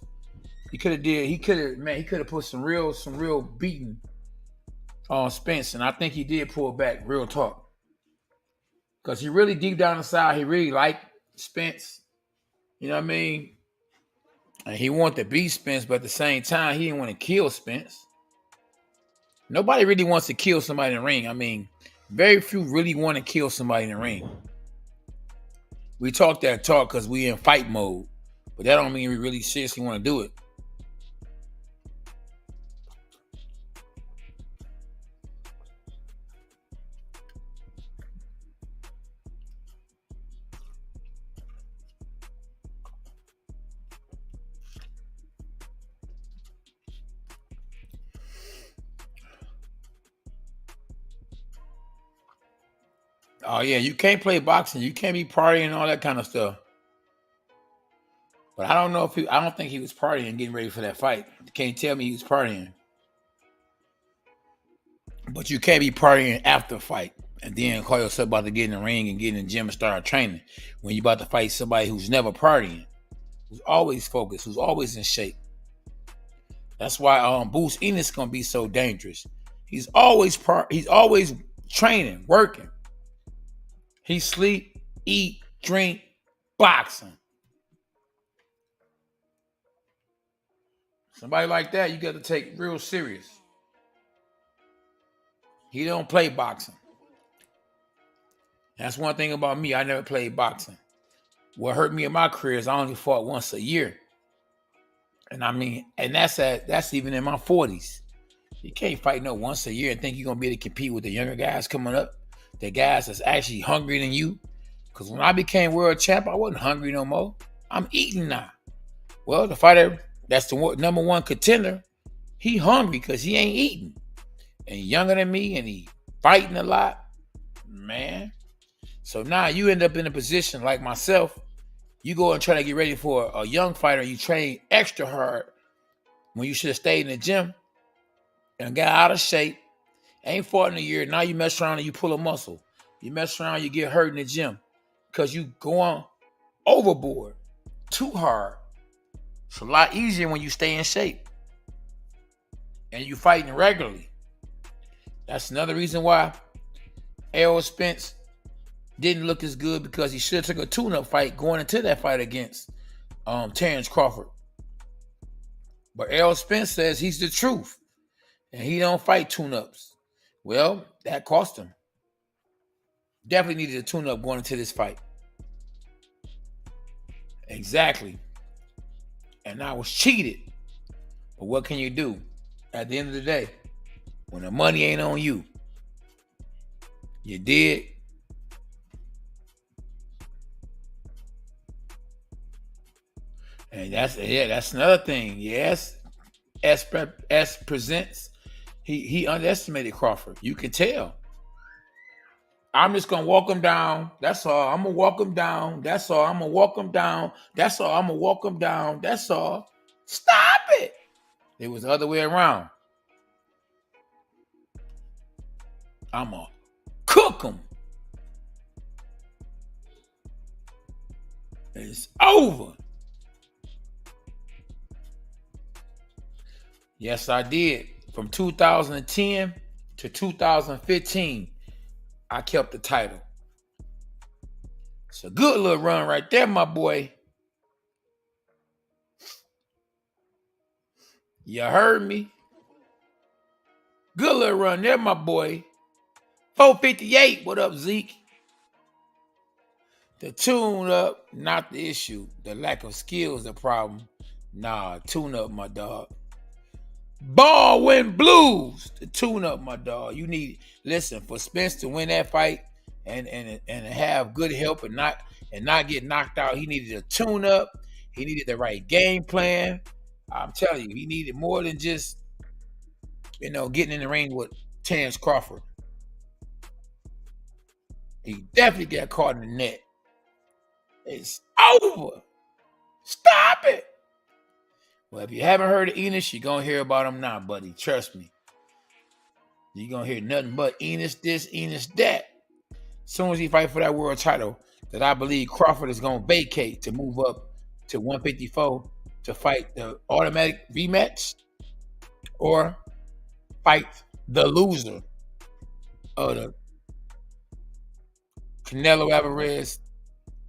He could have put some real beating on Spence, and I think he did pull back. Real talk, because he really deep down inside, he really liked Spence. You know what I mean? And he wanted to beat Spence, but at the same time, he didn't want to kill Spence. Nobody really wants to kill somebody in the ring. I mean, very few really want to kill somebody in the ring. We talk that talk because we in fight mode, but that don't mean we really seriously want to do it. Oh yeah, you can't play boxing. You can't be partying and all that kind of stuff. But I don't think he was partying getting ready for that fight. You can't tell me he was partying. But you can't be partying after a fight and then call yourself about to get in the ring and get in the gym and start training when you about to fight somebody who's never partying, who's always focused, who's always in shape. That's why Bruce Ennis gonna be so dangerous. He's always training, working. He sleep, eat, drink, boxing. Somebody like that, you got to take real serious. He don't play boxing. That's one thing about me. I never played boxing. What hurt me in my career is I only fought once a year. And I mean, and that's even in my 40s. You can't fight once a year and think you're gonna be able to compete with the younger guys coming up. The guys that's actually hungrier than you. Because when I became world champ, I wasn't hungry no more. I'm eating now. Well, the fighter that's the number one contender, he hungry because he ain't eating. And he younger than me and he fighting a lot. Man. So now you end up in a position like myself. You go and try to get ready for a young fighter. You train extra hard when you should have stayed in the gym and got out of shape. Ain't fought in a year. Now you mess around and you pull a muscle. You mess around, you get hurt in the gym because you going overboard too hard. It's a lot easier when you stay in shape and you fighting regularly. That's another reason why Errol Spence didn't look as good, because he should have took a tune-up fight going into that fight against Terence Crawford. But Errol Spence says he's the truth and he don't fight tune-ups. Well, that cost him. Definitely needed a tune-up going into this fight. Exactly. And I was cheated. But what can you do? At the end of the day, when the money ain't on you, you did. And that's another thing. Yes, S presents. He underestimated Crawford. You can tell. I'm just gonna walk him down. That's all. I'm gonna walk him down. That's all. I'm gonna walk him down. That's all. I'm gonna walk him down. That's all. Stop it. It was the other way around. I'm gonna cook him. It's over. Yes, I did. From 2010 to 2015, I kept the title. It's a good little run right there, my boy. You heard me? Good little run there, my boy. 458. What up, Zeke? The tune up, not the issue. The lack of skill is the problem. Nah, tune up, my dog. Baldwin Blues, the tune up, my dog. You need, listen, for Spence to win that fight and have good help and not get knocked out, he needed a tune up. He needed the right game plan. I'm telling you, he needed more than just, getting in the ring with Terence Crawford. He definitely got caught in the net. It's over. Stop it. Well, if you haven't heard of Enos, you're going to hear about him now, buddy. Trust me. You're going to hear nothing but Enos this, Enos that. As soon as he fight for that world title, that I believe Crawford is going to vacate to move up to 154 to fight the automatic rematch or fight the loser of the Canelo Alvarez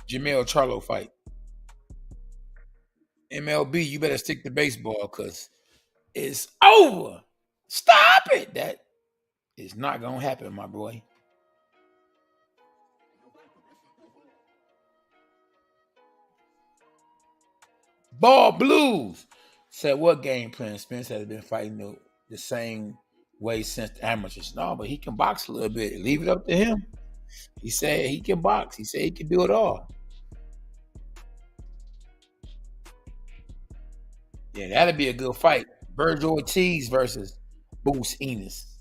Jamel Charlo fight. MLB, you better stick to baseball because it's over. Stop it. That is not going to happen, my boy. Ball Blues said, what game plan? Spence has been fighting the same way since the amateurs. No, but he can box a little bit. Leave it up to him. He said he can box. He said he can do it all. Yeah, that'd be a good fight. Virgil Ortiz versus Boots Enos.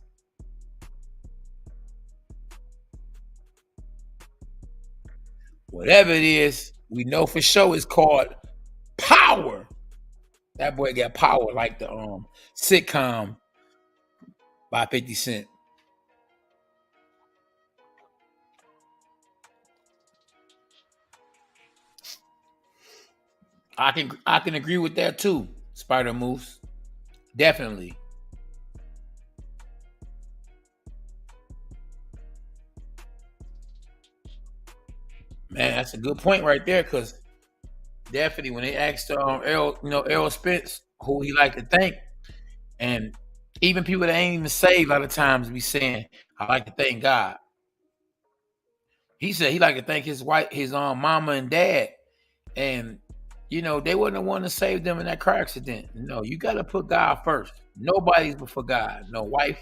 Whatever it is, we know for sure it's called power. That boy got power like the sitcom by 50 Cent. I can agree with that too, Spider Moose. Definitely. Man, that's a good point right there, because definitely when they asked Errol Spence who he liked to thank, and even people that ain't even saved a lot of times be saying, I like to thank God. He said he like to thank his wife, his mama and dad. And they wasn't the one to save them in that car accident. No, you got to put God first. Nobody's before God. No wife,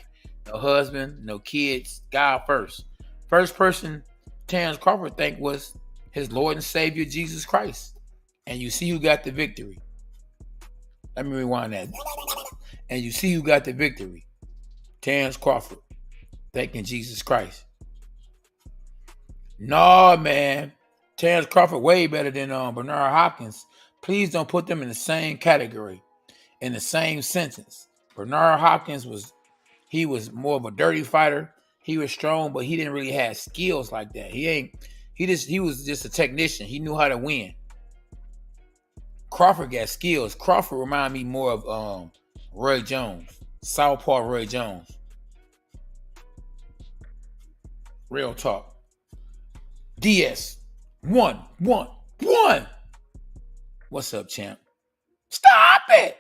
no husband, no kids. God first. First person Terence Crawford thanked was his Lord and Savior, Jesus Christ. And you see who got the victory. Let me rewind that. And you see who got the victory. Terence Crawford thanking Jesus Christ. No, man. Terence Crawford way better than Bernard Hopkins. Please don't put them in the same category, in the same sentence. Bernard Hopkins was more of a dirty fighter. He was strong, but he didn't really have skills like that. He was just a technician. He knew how to win. Crawford got skills. Crawford reminded me more of Roy Jones. Southpaw Roy Jones. Real talk. DS. One. What's up, champ? Stop it!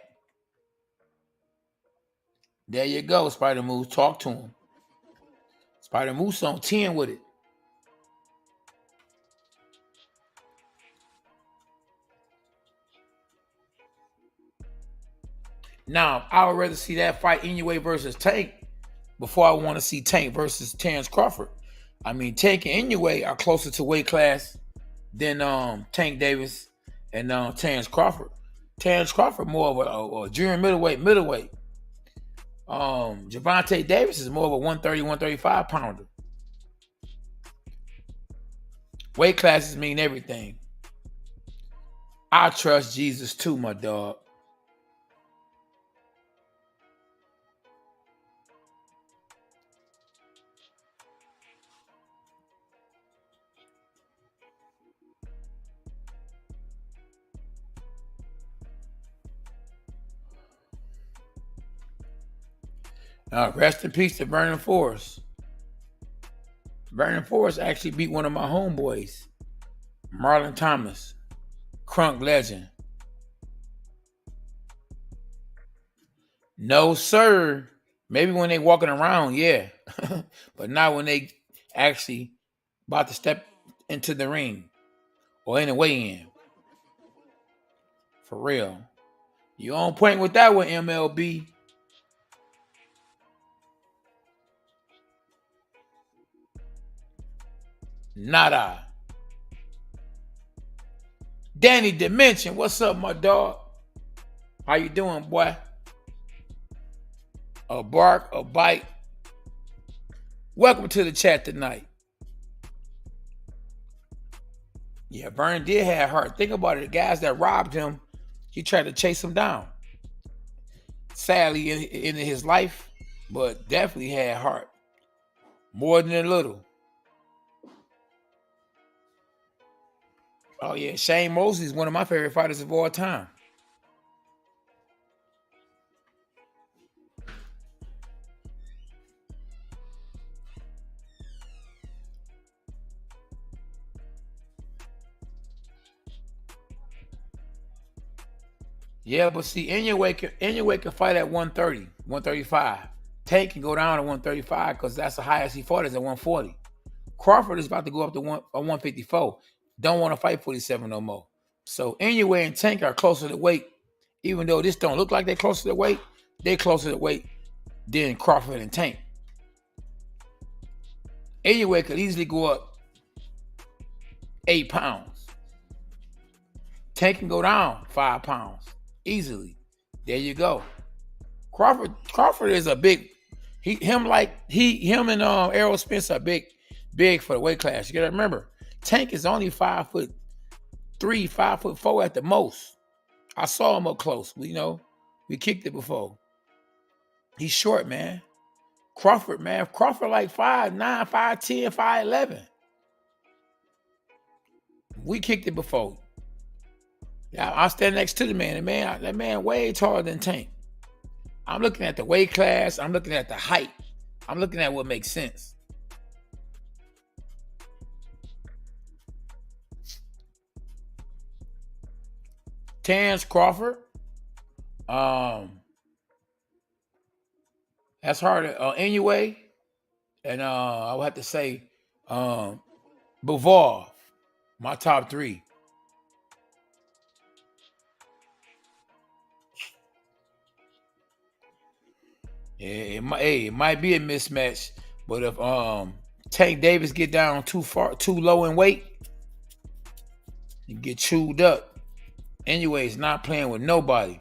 There you go, Spider Moose. Talk to him. Spider Moose on 10 with it. Now, I would rather see that fight Inoue versus Tank before I want to see Tank versus Terence Crawford. I mean, Tank and Inoue are closer to weight class than Tank Davis and Terence Crawford. Terence Crawford more of a junior middleweight. Gervonta Davis is more of a 130, 135 pounder. Weight classes mean everything. I trust Jesus too, my dog. Rest in peace to Vernon Forrest. Vernon Forrest actually beat one of my homeboys, Marlon Thomas, Crunk legend. No, sir. Maybe when they walking around, yeah. But not when they actually about to step into the ring or in the weigh-in. For real. You on point with that one, MLB. Nada. Danny Dimension, what's up, my dog? How you doing, boy? A bark, a bite. Welcome to the chat tonight. Yeah, Vernon did have heart. Think about it. The guys that robbed him, he tried to chase him down. Sadly, in his life, but definitely had heart. More than a little. Oh, yeah. Shane Mosley is one of my favorite fighters of all time. Yeah, but see, Inoue can fight at 130, 135. Tank can go down to 135 because that's the highest he fought is at 140. Crawford is about to go up to 154. Don't want to fight 47 no more. So Inoue and Tank are closer to weight. Even though this don't look like they're closer to weight, they're closer to weight than Crawford and Tank. Inoue could easily go up 8 pounds. Tank can go down 5 pounds easily. There you go. Crawford is a big. Him and Errol Spence are big for the weight class. You gotta remember, Tank is only 5'3", 5'4" at the most. I saw him up close. We kicked it before. He's short, man. Crawford like 5'9", 5'10", 5'11". We kicked it before. Yeah, I stand next to the man. That man way taller than Tank. I'm looking at the weight class. I'm looking at the height. I'm looking at what makes sense. Terence Crawford. That's hard. Inoue. And I would have to say Bivol. My top 3. Yeah, it might be a mismatch, but if Tank Davis get down too low in weight, you get chewed up. Anyway, it's not playing with nobody.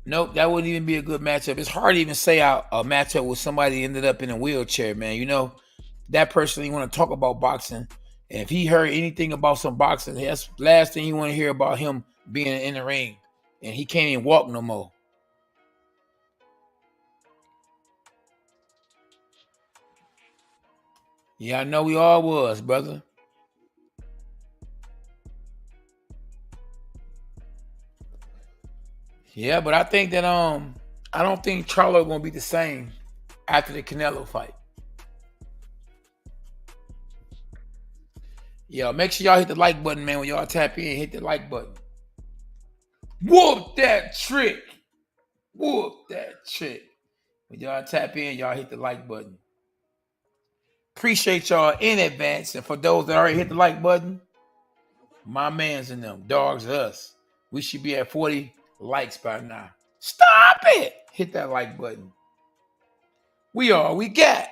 Nope, that wouldn't even be a good matchup. It's hard to even say a matchup with somebody ended up in a wheelchair, man. That person ain't want to talk about boxing. And if he heard anything about some boxing, that's the last thing you want to hear about him being in the ring. And he can't even walk no more. Yeah, I know we all was, brother. Yeah, but I think that I don't think Charlo gonna be the same after the Canelo fight. Yeah, make sure y'all hit the like button, man. When y'all tap in, hit the like button. Whoop that trick. Whoop that trick. When y'all tap in, y'all hit the like button. Appreciate y'all in advance. And for those that already hit the like button, my mans and them, dogs, us. We should be at 40 likes by now. Stop it. Hit that like button. We all we got.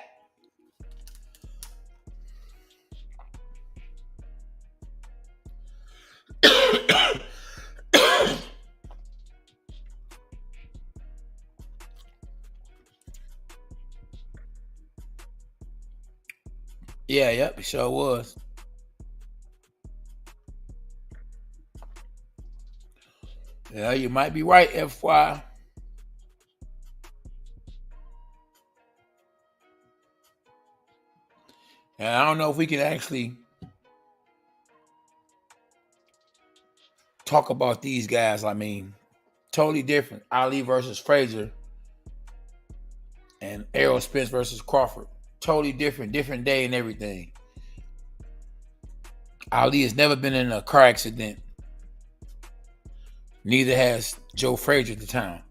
Yeah, yep, it sure was. Yeah, you might be right, FY. And I don't know if we can actually talk about these guys. I mean, totally different. Ali versus Frazier and Errol Spence versus Crawford. Totally different day and everything. Ali has never been in a car accident. Neither has Joe Frazier at the time.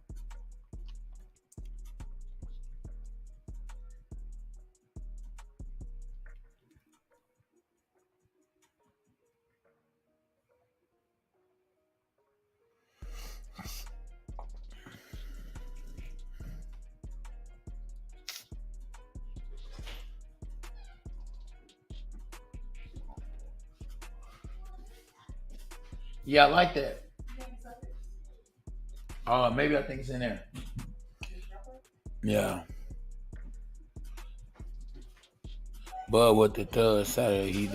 Yeah, I like that. Maybe I think it's in there. Yeah. But what the third Saturday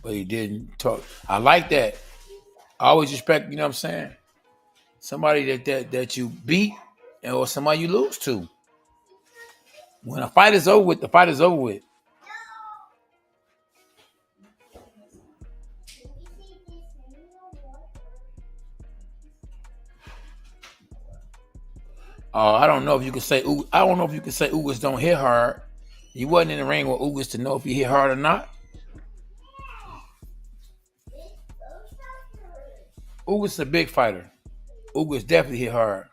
but he didn't talk. I like that. I always respect, you know what I'm saying? Somebody that you beat or somebody you lose to. When a fight is over with, the fight is over with. I don't know if you can say Ugas don't hit hard. He wasn't in the ring with Ugas to know if he hit hard or not. Ugas is a big fighter. Ugas definitely hit hard.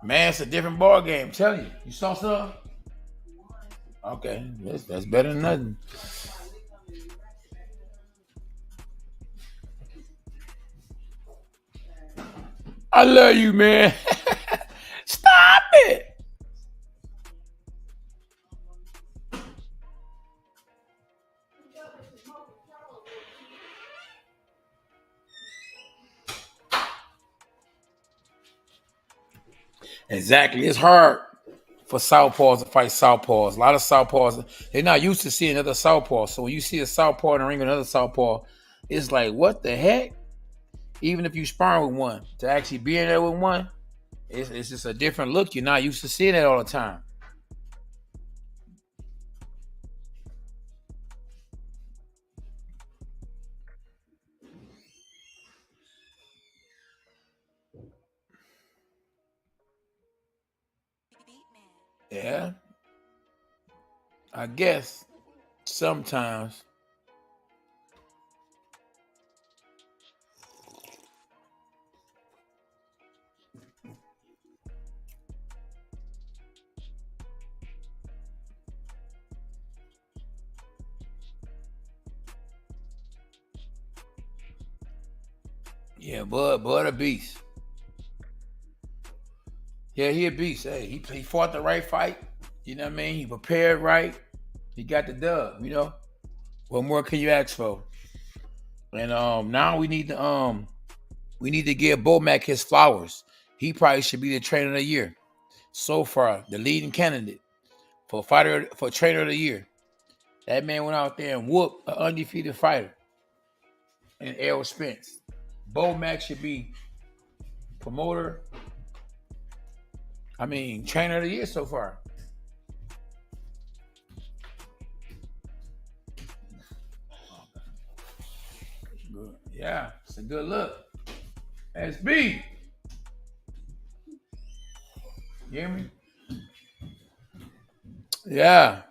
Man, it's a different ball game. Tell you. You saw some? Okay, that's better than nothing. I love you, man. Stop it. Exactly. It's hard for southpaws to fight southpaws. A lot of southpaws, they're not used to seeing another southpaw. So when you see a southpaw in the ring with another southpaw, it's like, what the heck? Even if you sparring with one, to actually be in there with one, it's just a different look. You're not used to seeing that all the time. Yeah, I guess sometimes. Yeah, Bud a beast. Yeah, he a beast. Hey, he fought the right fight. You know what I mean? He prepared right. He got the dub. You know, what more can you ask for? And now we need to We need to give Bomac his flowers. He probably should be the trainer of the year. So far, the leading candidate for trainer of the year. That man went out there and whooped an undefeated fighter in Errol Spence. Bomac should be trainer of the year so far. Good. Yeah, it's a good look. SB. You hear me? Yeah.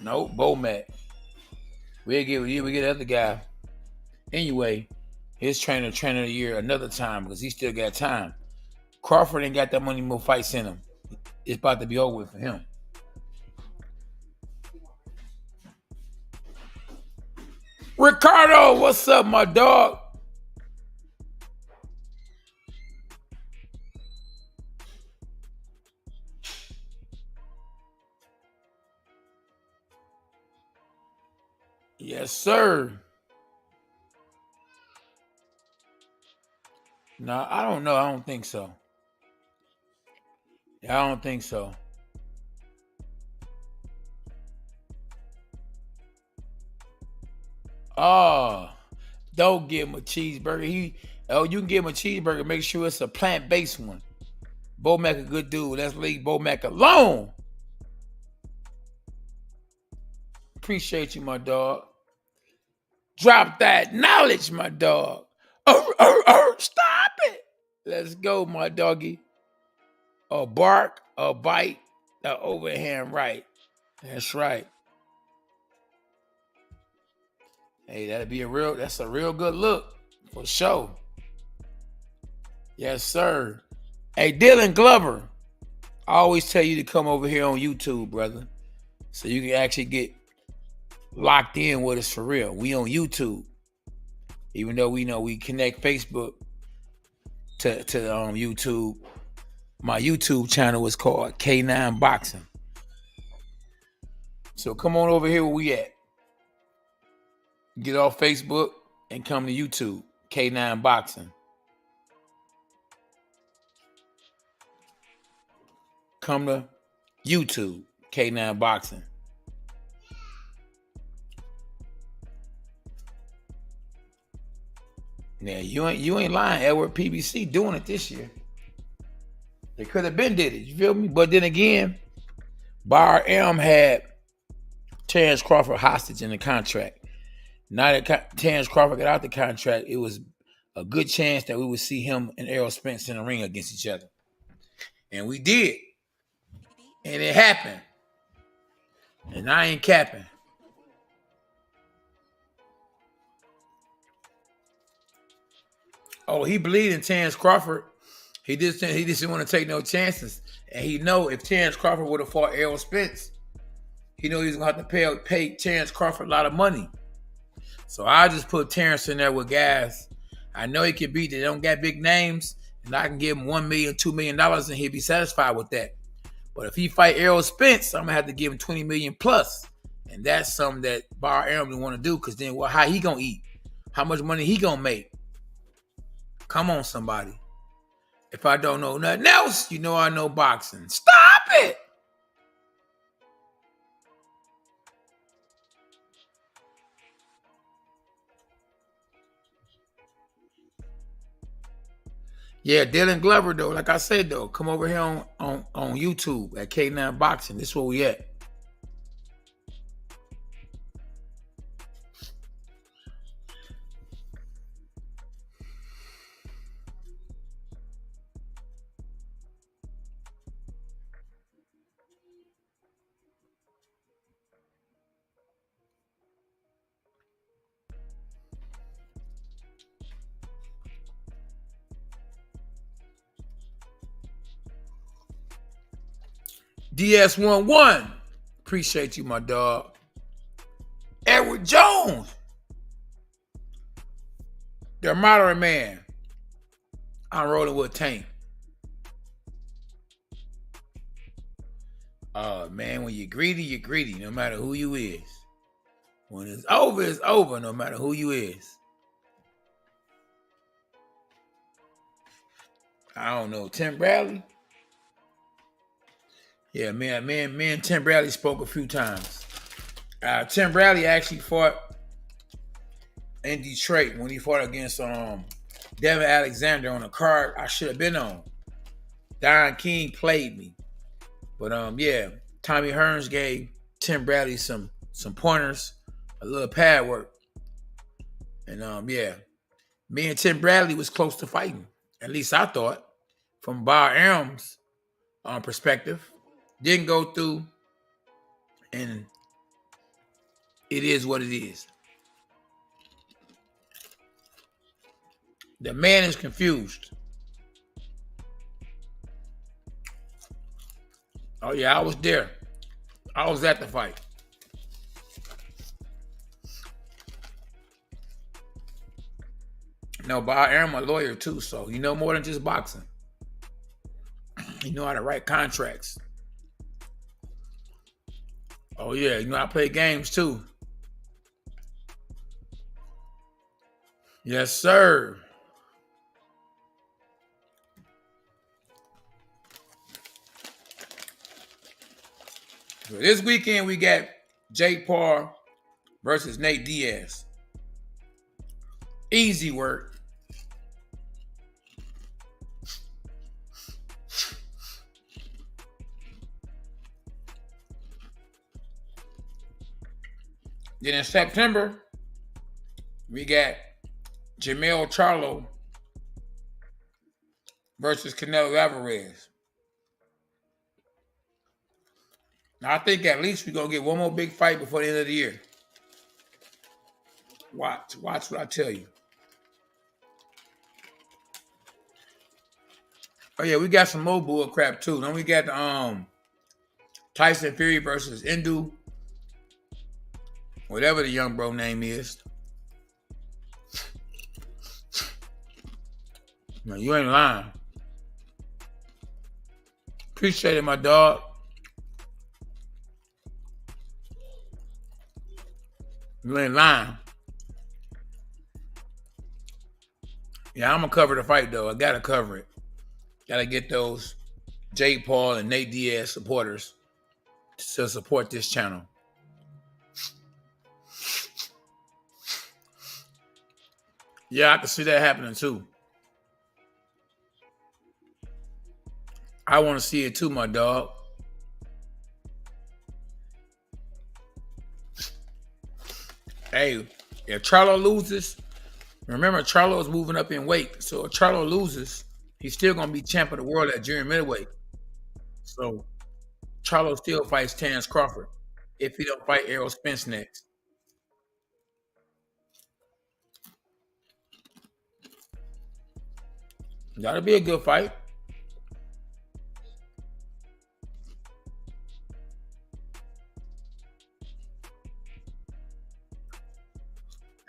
Nope, Bomac. We get the other guy. Anyway, his trainer of the year another time because he still got time. Crawford ain't got that many more fights in him. It's about to be over with for him. Ricardo, what's up, my dog? Yes, sir. No, I don't know. I don't think so. I don't think so. Oh, don't give him a cheeseburger. You can give him a cheeseburger. Make sure it's a plant-based one. Bomac a good dude. Let's leave Bomac alone. Appreciate you, my dog. Drop that knowledge, my dog. Stop it. Let's go, my doggy. A bark, a bite, a overhand right. That's right. Hey, that's a real good look for sure. Yes, sir. Hey, Dylan Glover, I always tell you to come over here on YouTube, brother, so you can actually get locked in with us for real. We on YouTube, even though we know we connect Facebook to YouTube. My YouTube channel is called K9 Boxing. So come on over here where we at. Get off Facebook and come to YouTube, K9 Boxing. Come to YouTube, K9 Boxing. Yeah, you ain't lying, Edward. PBC doing it this year. They could have been did it, you feel me? But then again, Bar M had Terence Crawford hostage in the contract. Now that Terence Crawford got out the contract, it was a good chance that we would see him and Errol Spence in the ring against each other. And we did. And it happened. And I ain't capping. Oh, he believed in Terence Crawford. He just didn't want to take no chances. And he know if Terence Crawford would have fought Errol Spence, he know he was going to have to pay Terence Crawford a lot of money. So I just put Terence in there with guys I know he can beat. They don't got big names, and I can give him $1 million, $2 million, and he'll be satisfied with that. But if he fight Errol Spence, I'm gonna have to give him $20 million plus, and that's something that Bar Aaron don't want to do. Because then, how he gonna eat? How much money he gonna make? Come on, somebody. If I don't know nothing else, you know I know boxing. Stop it. Yeah, Dylan Glover, though, like I said, though, come over here on YouTube at K9 Boxing. This is where we at. DS11, appreciate you, my dog. Edward Jones, the modern man. I'm rolling with Tank. Man, when you're greedy, no matter who you is. When it's over, no matter who you is. I don't know. Tim Bradley? Yeah, me and Tim Bradley spoke a few times. Tim Bradley actually fought in Detroit when he fought against Devin Alexander on a card I should have been on. Don King played me. But yeah, Tommy Hearns gave Tim Bradley some pointers, a little pad work. And yeah, me and Tim Bradley was close to fighting. At least I thought, from Bob Arum's perspective. Didn't go through, and it is what it is. The man is confused. Oh yeah, I was there. I was at the fight. No, but I am a lawyer too, so you know more than just boxing. You know how to write contracts. Oh yeah, you know I play games too. Yes, sir. So this weekend we got Jake Paul versus Nate Diaz. Easy work. Then in September, we got Jermell Charlo versus Canelo Alvarez. Now, I think at least we're going to get one more big fight before the end of the year. Watch what I tell you. Oh, yeah, we got some more bull crap, too. Then we got Tyson Fury versus Indu, whatever the young bro name is. No, you ain't lying. Appreciate it, my dog. You ain't lying. Yeah, I'm going to cover the fight, though. I got to cover it. Got to get those Jake Paul and Nate Diaz supporters to support this channel. Yeah, I can see that happening, too. I want to see it, too, my dog. Hey, if Charlo loses, remember Charlo's moving up in weight. So if Charlo loses, he's still going to be champ of the world at junior middleweight. So Charlo still fights Terence Crawford if he don't fight Errol Spence next. That'll be a good fight.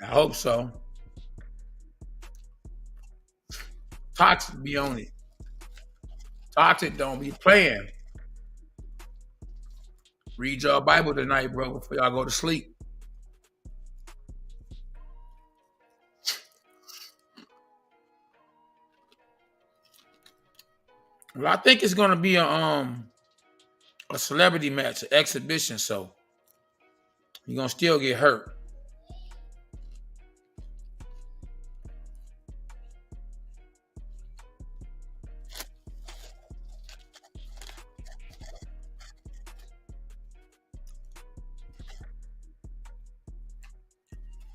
I hope so. Toxic be on it. Toxic don't be playing. Read your Bible tonight, bro, before y'all go to sleep. Well, I think it's gonna be a celebrity match, an exhibition, so you're gonna still get hurt.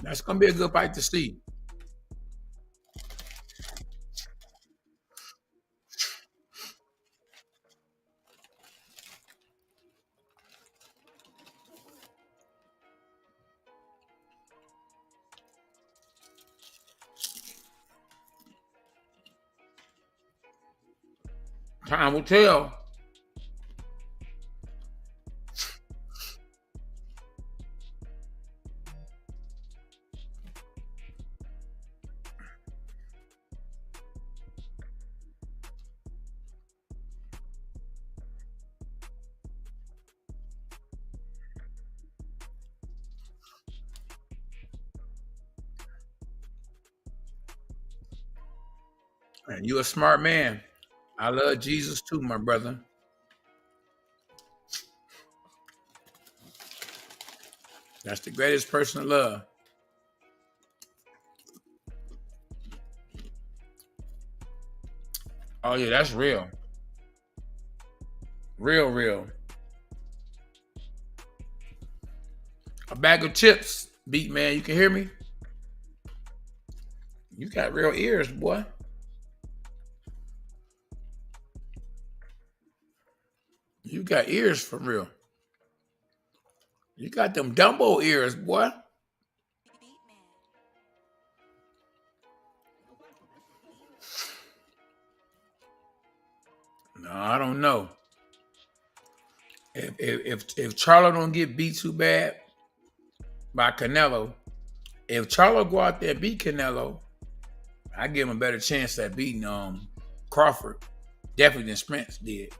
That's gonna be a good fight to see. Time will tell. And you a smart man. I love Jesus too, my brother. That's the greatest person to love. Oh yeah, that's real. Real, real. A bag of chips, beat man. You can hear me? You got real ears, boy. You got ears for real. You got them Dumbo ears, boy. No, I don't know. If Charlo don't get beat too bad by Canelo, if Charlo go out there and beat Canelo, I give him a better chance at beating Crawford. Definitely than Spence did.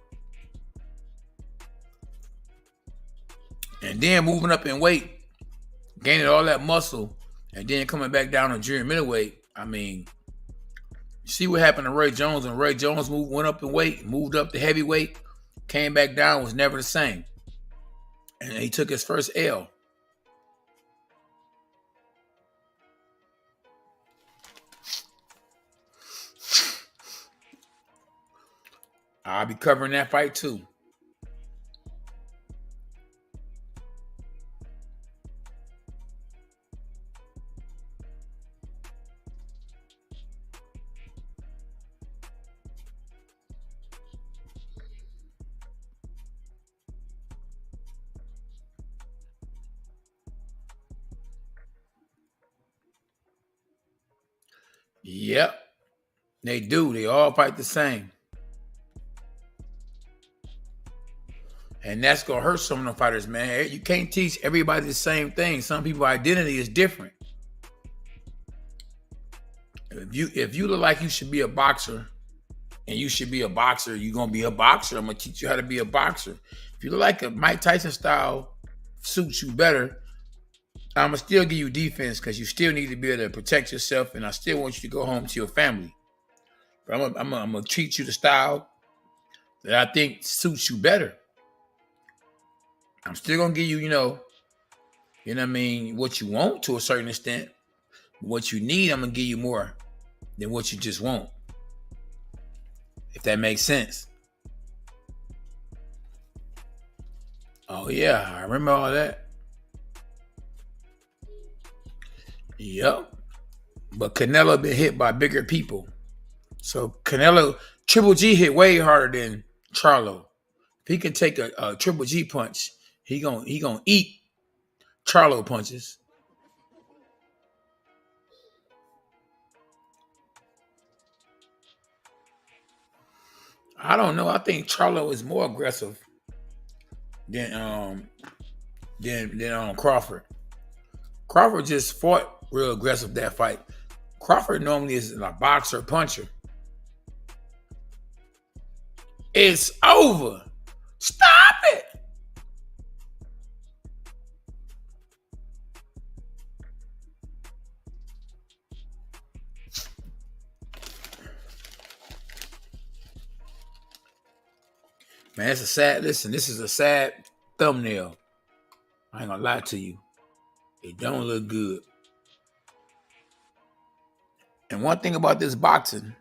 And then moving up in weight, gaining all that muscle, and then coming back down to junior middleweight. I mean, you see what happened to Roy Jones, and Roy Jones went up in weight, moved up to heavyweight, came back down, was never the same. And he took his first L. I'll be covering that fight too. Yep, they do. They all fight the same. And that's going to hurt some of the fighters, man. You can't teach everybody the same thing. Some people's identity is different. If you look like you should be a boxer and you should be a boxer, you're going to be a boxer. I'm going to teach you how to be a boxer. If you look like a Mike Tyson style suits you better, I'm going to still give you defense because you still need to be able to protect yourself, and I still want you to go home to your family. But I'm going to treat you the style that I think suits you better. I'm still going to give you, you know what I mean, what you want to a certain extent. What you need, I'm going to give you more than what you just want. If that makes sense. Oh, yeah, I remember all that. Yep. But Canelo been hit by bigger people. So Canelo, Triple G hit way harder than Charlo. If he can take a Triple G punch, he gonna eat Charlo punches. I don't know. I think Charlo is more aggressive than Crawford. Crawford just fought real aggressive that fight. Crawford normally is a boxer puncher. It's over. Stop it. Man, it's a sad, listen, this is a sad thumbnail. I ain't gonna lie to you. It don't look good. And one thing about this boxing,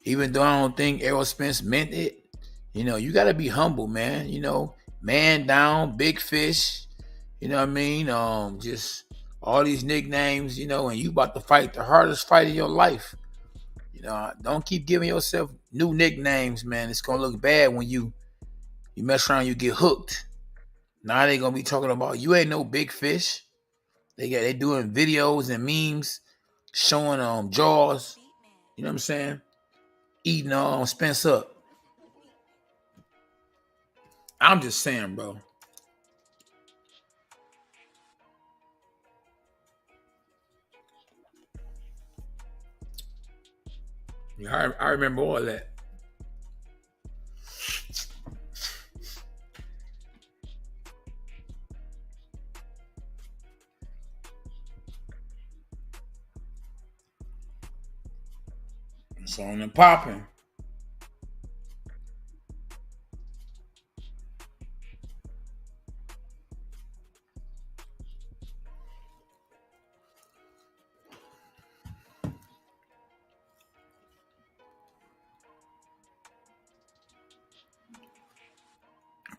even though I don't think Errol Spence meant it, you got to be humble, man. Man down, big fish, you know what I mean? Just all these nicknames, and you about to fight the hardest fight of your life. Don't keep giving yourself new nicknames, man. It's going to look bad when you mess around, you get hooked. Now they going to be talking about, you ain't no big fish. They doing videos and memes showing Jaws, you know what I'm saying? Eating Spence up. I'm just saying, bro. Yeah, I remember all that. It's on and popping.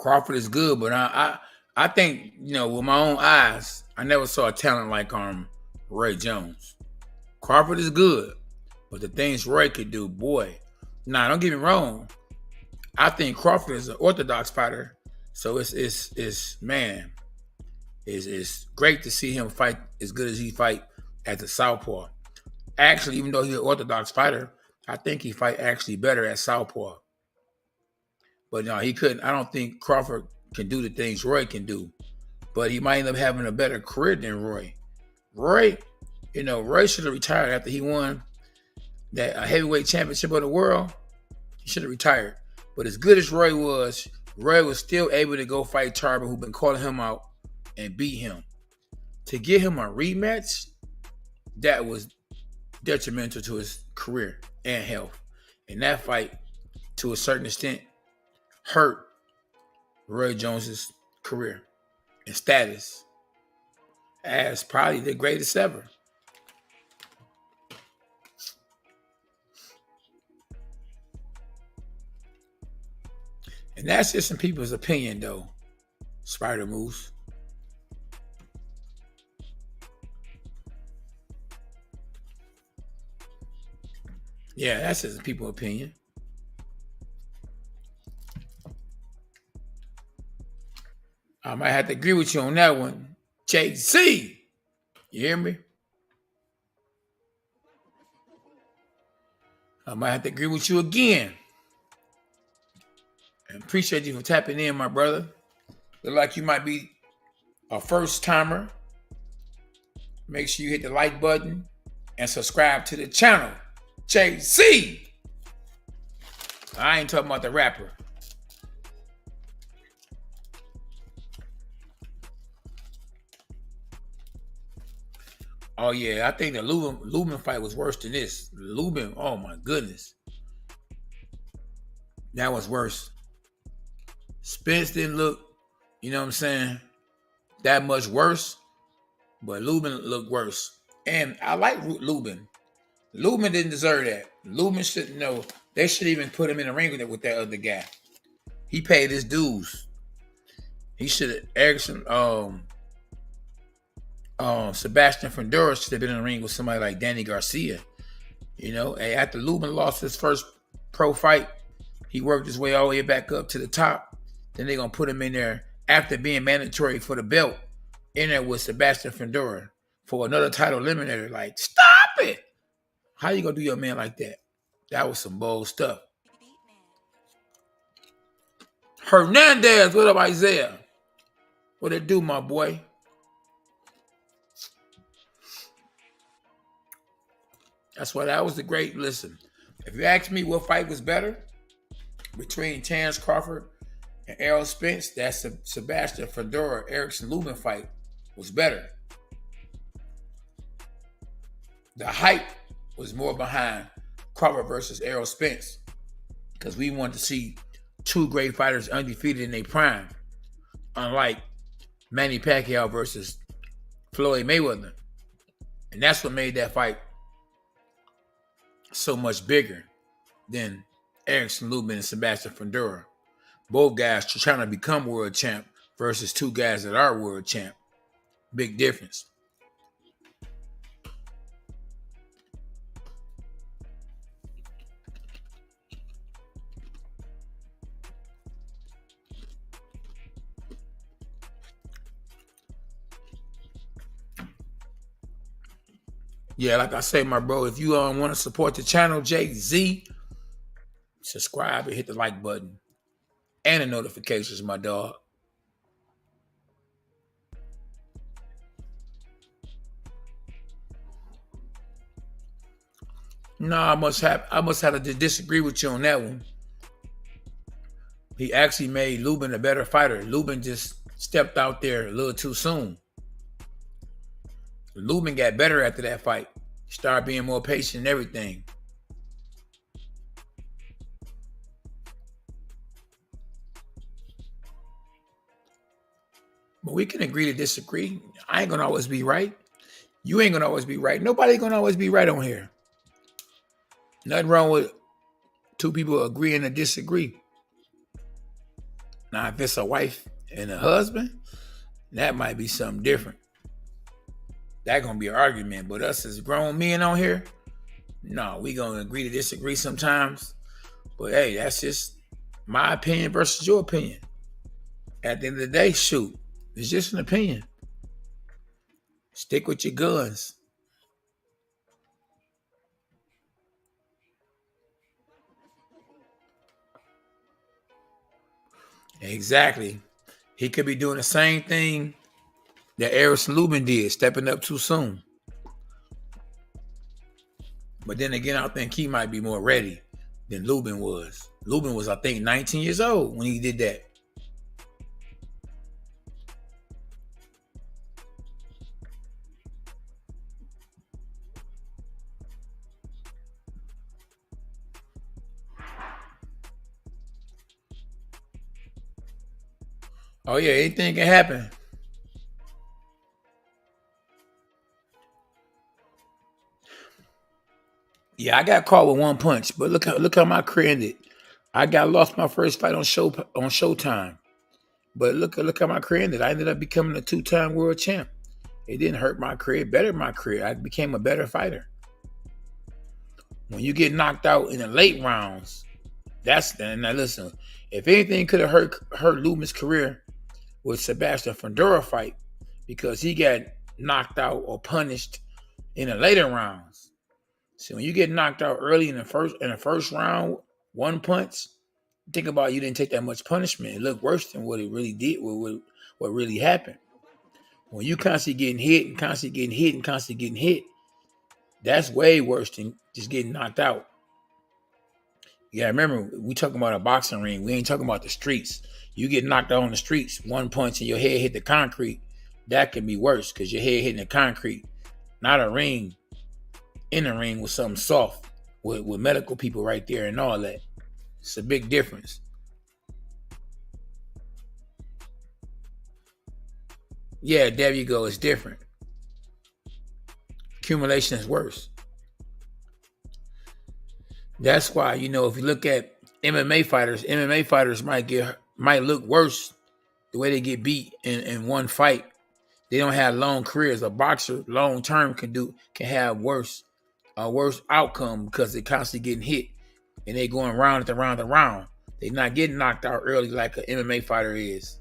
Crawford is good, but I think, you know, with my own eyes, I never saw a talent like Roy Jones. Crawford is good, but the things Roy could do, boy. Nah, don't get me wrong. I think Crawford is an orthodox fighter, so it's great to see him fight as good as he fight as a southpaw. Actually, even though he's an orthodox fighter, I think he fight actually better at southpaw. But no, he couldn't. I don't think Crawford can do the things Roy can do. But he might end up having a better career than Roy. Roy should have retired after he won that heavyweight championship of the world. He should have retired. But as good as Roy was still able to go fight Tarver, who'd been calling him out, and beat him. To get him a rematch, that was detrimental to his career and health. And that fight, to a certain extent, hurt Roy Jones's career and status as probably the greatest ever. And that's just some people's opinion, though, Spider Moose. Yeah, that's just people's opinion. I might have to agree with you on that one. JC, you hear me? I might have to agree with you again. And appreciate you for tapping in, my brother. Look like you might be a first timer. Make sure you hit the like button and subscribe to the channel. JC. I ain't talking about the rapper. Oh yeah, I think the Lubin fight was worse than this. Lubin, oh my goodness. That was worse. Spence didn't look, you know what I'm saying, that much worse, but Lubin looked worse. And I like Lubin. Lubin didn't deserve that. Lubin shouldn't know. They should even put him in a ring with that other guy. He paid his dues. He should have, Sebastian Fundora should have been in the ring with somebody like Danny Garcia. You know, and after Lubin lost his first pro fight, he worked his way all the way back up to the top. Then they're going to put him in there after being mandatory for the belt in there with Sebastian Fundora for another title eliminator. Like, stop it. How you going to do your man like that? That was some bold stuff. Hernandez, what up, Isaiah? What it do, my boy? That's why that was the great. Listen, if you ask me what fight was better between Terence Crawford and Errol Spence, that's Sebastian Fundora Erickson Lubin fight was better. The hype was more behind Crawford versus Errol Spence because we wanted to see two great fighters undefeated in their prime, unlike Manny Pacquiao versus Floyd Mayweather. And that's what made that fight so much bigger than Erickson Lubin and Sebastian Fundora. Both guys trying to become world champ versus two guys that are world champ. Big difference. Yeah, like I say, my bro, if you want to support the channel, JZ, subscribe and hit the like button and the notifications, my dog. No, I must have to disagree with you on that one. He actually made Lubin a better fighter. Lubin just stepped out there a little too soon. Lubin got better after that fight. He started being more patient and everything. But we can agree to disagree. I ain't gonna always be right. You ain't gonna always be right. Nobody gonna always be right on here. Nothing wrong with two people agreeing to disagree. Now, if it's a wife and a husband, that might be something different. That gonna be an argument. But us as grown men on here, no, we gonna agree to disagree sometimes. But hey, that's just my opinion versus your opinion. At the end of the day, shoot, it's just an opinion. Stick with your guns. Exactly. He could be doing the same thing that Errol Spence did, stepping up too soon. But then again, I think he might be more ready than Lubin was. Lubin was, I think, 19 years old when he did that. Oh yeah, anything can happen. Yeah, I got caught with one punch, but look how my career ended. I got lost my first fight on Showtime. But look how my career ended. I ended up becoming a 2-time world champ. It didn't hurt my career, it bettered my career. I became a better fighter. When you get knocked out in the late rounds, now listen, if anything could have hurt Lubin's career with Sebastian Fundora fight, because he got knocked out or punished in the later rounds. So when you get knocked out early in the first round, one punch, think about you didn't take that much punishment. It looked worse than what it really did, what really happened. When you constantly getting hit and constantly getting hit and constantly getting hit, that's way worse than just getting knocked out. Yeah, remember, we talking about a boxing ring. We ain't talking about the streets. You get knocked out on the streets, one punch and your head hit the concrete. That can be worse because your head hitting the concrete, not a ring. In a ring with something soft, with medical people right there and all that. It's a big difference. Yeah, there you go. It's different. Accumulation is worse. That's why, if you look at MMA fighters might look worse the way they get beat in one fight. They don't have long careers. A boxer long term can have a worse outcome because they're constantly getting hit and they going round after round after round. They're not getting knocked out early like an MMA fighter is.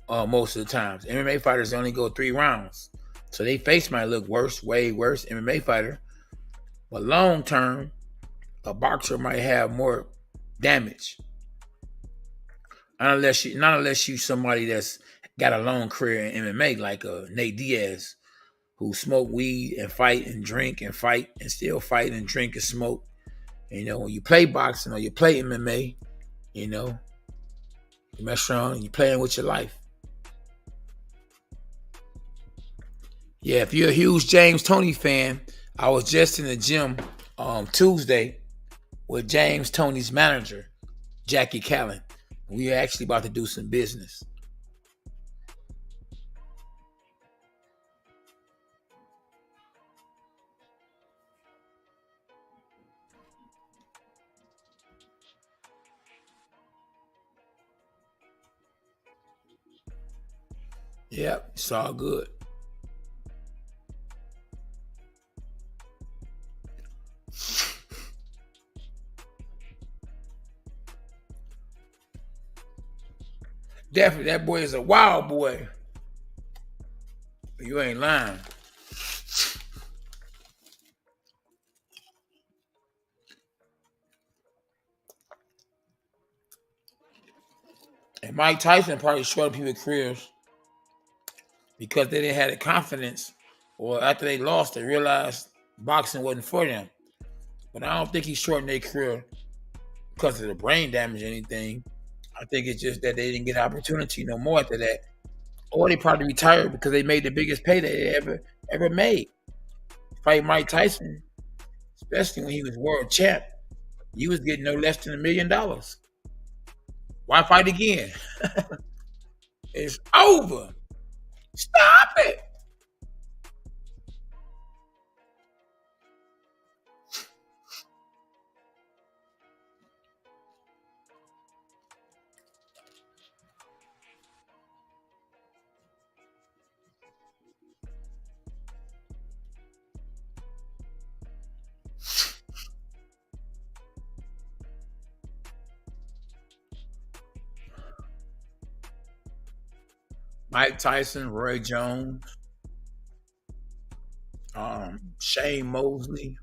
Most of the times, MMA fighters only go 3 rounds, so their face might look worse, way worse. MMA fighter, but long term, a boxer might have more damage. Not unless you somebody that's got a long career in MMA, like Nate Diaz, who smoke weed and fight and drink and fight and still fight and drink and smoke. When you play boxing or you play MMA, you mess around and you're playing with your life. Yeah, if you're a huge James Toney fan, I was just in the gym Tuesday with James Toney's manager, Jackie Callan. We are actually about to do some business. Yep, it's all good. Definitely, that boy is a wild boy. You ain't lying. And Mike Tyson probably shorted people's careers because they didn't have the confidence, or after they lost, they realized boxing wasn't for them. But I don't think he shortened their career because of the brain damage or anything. I think it's just that they didn't get opportunity no more after that. Or they probably retired because they made the biggest payday they ever made. Fight Mike Tyson, especially when he was world champ, you was getting no less than $1 million. Why fight again? It's over. Stop it. Mike Tyson, Roy Jones, Shane Mosley.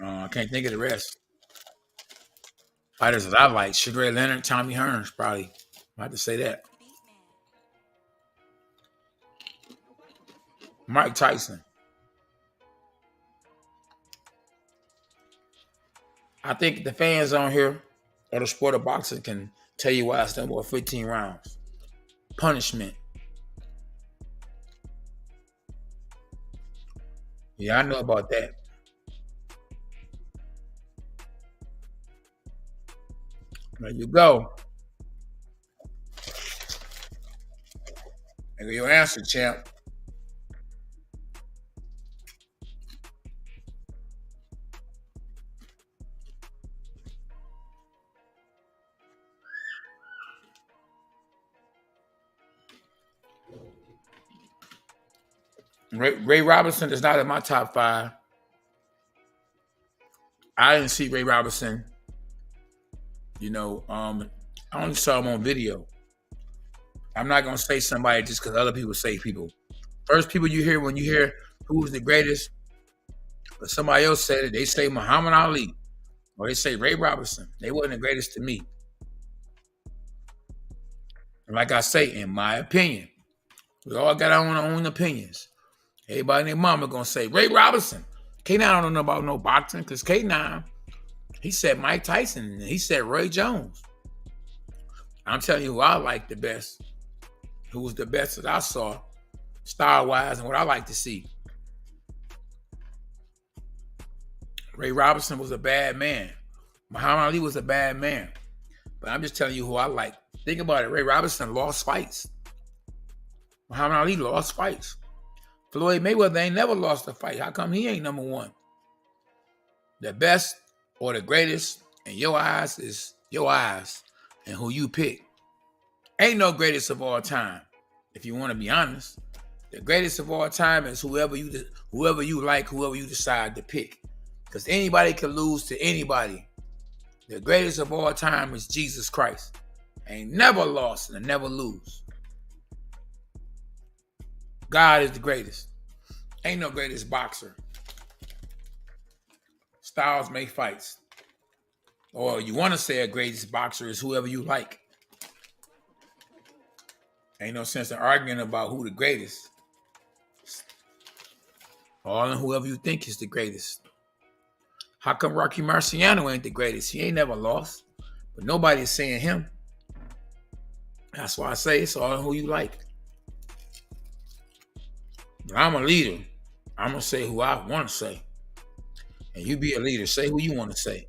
I can't think of the rest. Fighters that I like: Sugar Ray Leonard, Tommy Hearns, probably. I have to say that. Mike Tyson. I think the fans on here or the sport of boxing can tell you why it's done more 15 rounds. Punishment. Yeah, I know about that. There you go. There go your answer, champ. Ray Robinson is not in my top 5. I didn't see Ray Robinson. I only saw him on video. I'm not gonna say somebody just because other people say people. First people you hear when you hear who's the greatest, but somebody else said it, they say Muhammad Ali or they say Ray Robinson. They wasn't the greatest to me. And like I say, in my opinion, we all got our own opinions. Everybody and their mama gonna say Ray Robinson. K9 don't know about no boxing because K9, he said Mike Tyson and he said Roy Jones. I'm telling you who I like the best, who was the best that I saw, style-wise, and what I like to see. Ray Robinson was a bad man. Muhammad Ali was a bad man. But I'm just telling you who I like. Think about it. Ray Robinson lost fights. Muhammad Ali lost fights. Floyd Mayweather ain't never lost a fight. How come he ain't number 1? The best or the greatest in your eyes is your eyes and who you pick. Ain't no greatest of all time. If you want to be honest, the greatest of all time is whoever you like, whoever you decide to pick. Because anybody can lose to anybody. The greatest of all time is Jesus Christ. Ain't never lost and never lose. God is the greatest. Ain't no greatest boxer. Styles make fights. Or you want to say a greatest boxer is whoever you like. Ain't no sense in arguing about who the greatest. All in whoever you think is the greatest. How come Rocky Marciano ain't the greatest? He ain't never lost. But nobody's saying him. That's why I say it's all in who you like. But I'm a leader. I'm going to say who I want to say. And you be a leader. Say who you want to say.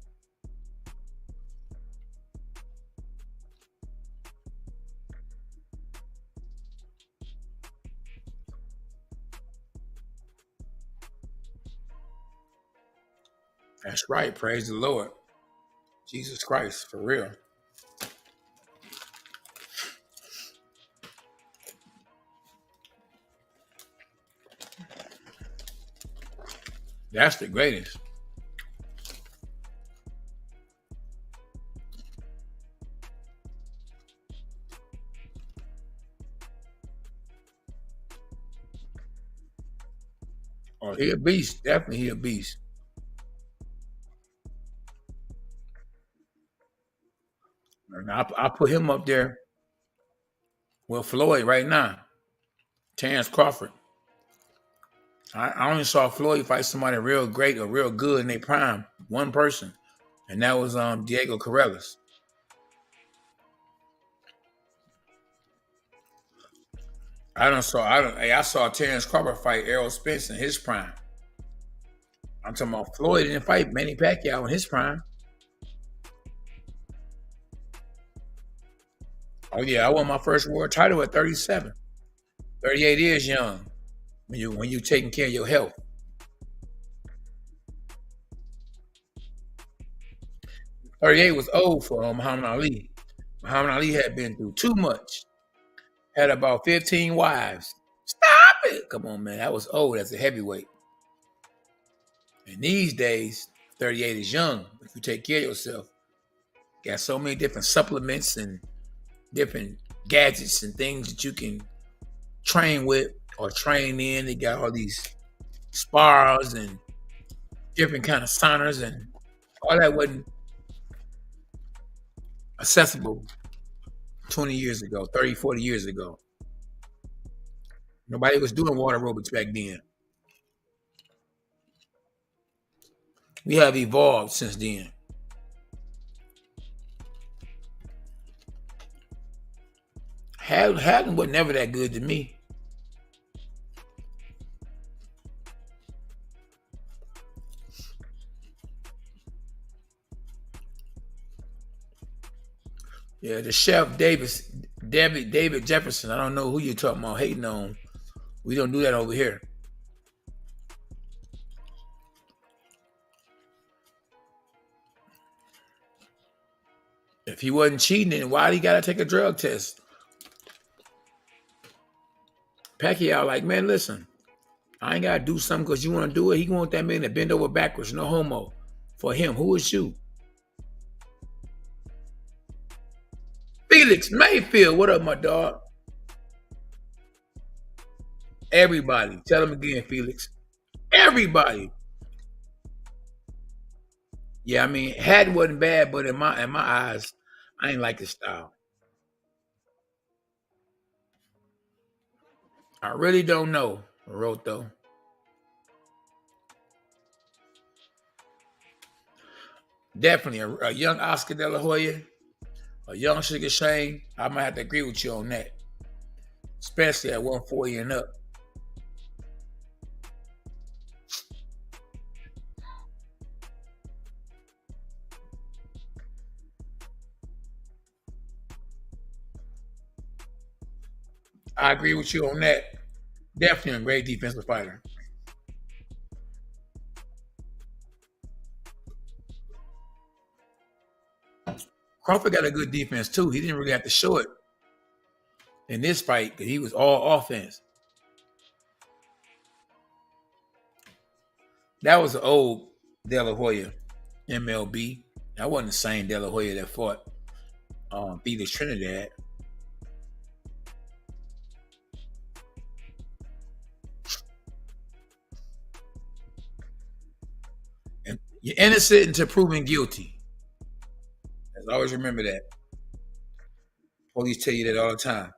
That's right. Praise the Lord. Jesus Christ, for real. That's the greatest. Oh, he a beast. Definitely he a beast. And I put him up there with Floyd right now. Terence Crawford. I only saw Floyd fight somebody real great or real good in their prime. One person. And that was Diego Corrales. I saw Terence Crawford fight Errol Spence in his prime. I'm talking about Floyd didn't fight Manny Pacquiao in his prime. Oh yeah, I won my first world title at 37. 38 is young when you taking care of your health. 38 was old for Muhammad Ali. Muhammad Ali had been through too much. Had about 15 wives. Stop it! Come on, man. That was old as a heavyweight. And these days, 38 is young. If you take care of yourself, got so many different supplements and different gadgets and things that you can train with or train in. They got all these spars and different kind of saunters, and all that wasn't accessible 20 years ago, 30, 40 years ago. Nobody was doing water aerobics back then. We have evolved since then. Haddon was never that good to me. Yeah, the chef David Jefferson. I don't know who you're talking about hating on. We don't do that over here. If he wasn't cheating, then why did he got to take a drug test? Pacquiao like, man, listen, I ain't got to do something because you want to do it. He want that man to bend over backwards, no homo. For him, who is you? Felix Mayfield, what up, my dog? Everybody, tell him again, Felix. Everybody. Yeah, I mean, Haddon wasn't bad, but in my eyes, I ain't like his style. I really don't know, Roto. Definitely a young Oscar De La Hoya, a young Sugar Shane. I might have to agree with you on that, especially at 140 and up. I agree with you on that. Definitely a great defensive fighter. Crawford got a good defense too. He didn't really have to show it in this fight because he was all offense. That was the old De La Hoya, MLB. That wasn't the same De La Hoya that fought Felix Trinidad. And you're innocent until proven guilty. Let's always remember that. Police tell you that all the time.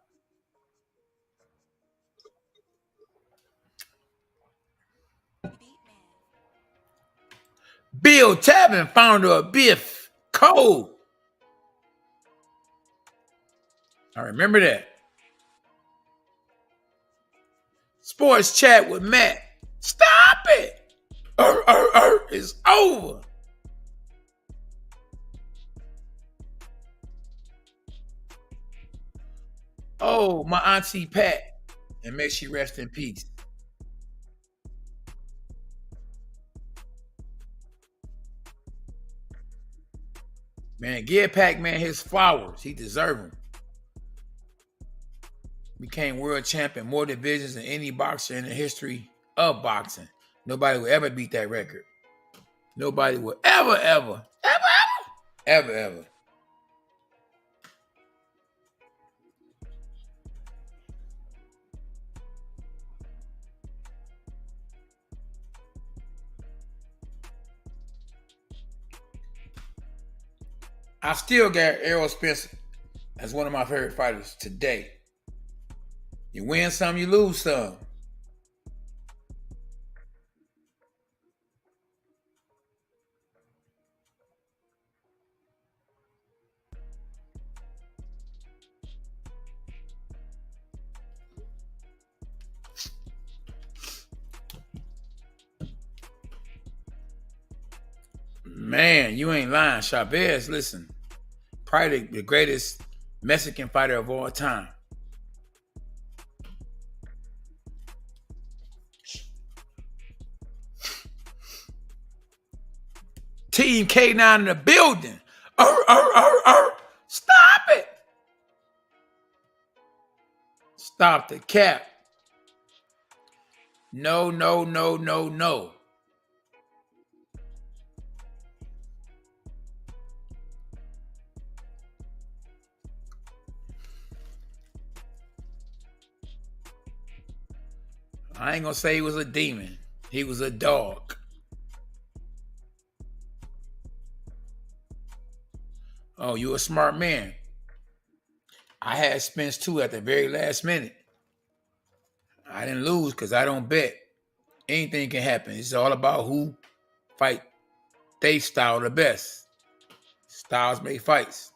Bill Tavin, founder of Biff Code. I remember that. Sports chat with Matt. Stop it. It's over. Oh, my auntie Pat. And may she rest in peace. Man, give Pac-Man his flowers. He deserves them. Became world champion, more divisions than any boxer in the history of boxing. Nobody will ever beat that record. Nobody will ever. I still got Errol Spence as one of my favorite fighters today. You win some, you lose some. Man, you ain't lying. Chavez, listen, probably the greatest Mexican fighter of all time. Team K9 in the building. Stop it. Stop the cap. No. I ain't gonna say he was a demon. He was a dog. Oh, you a smart man. I had Spence too at the very last minute. I didn't lose because I don't bet. Anything can happen. It's all about who fight they style the best. Styles make fights.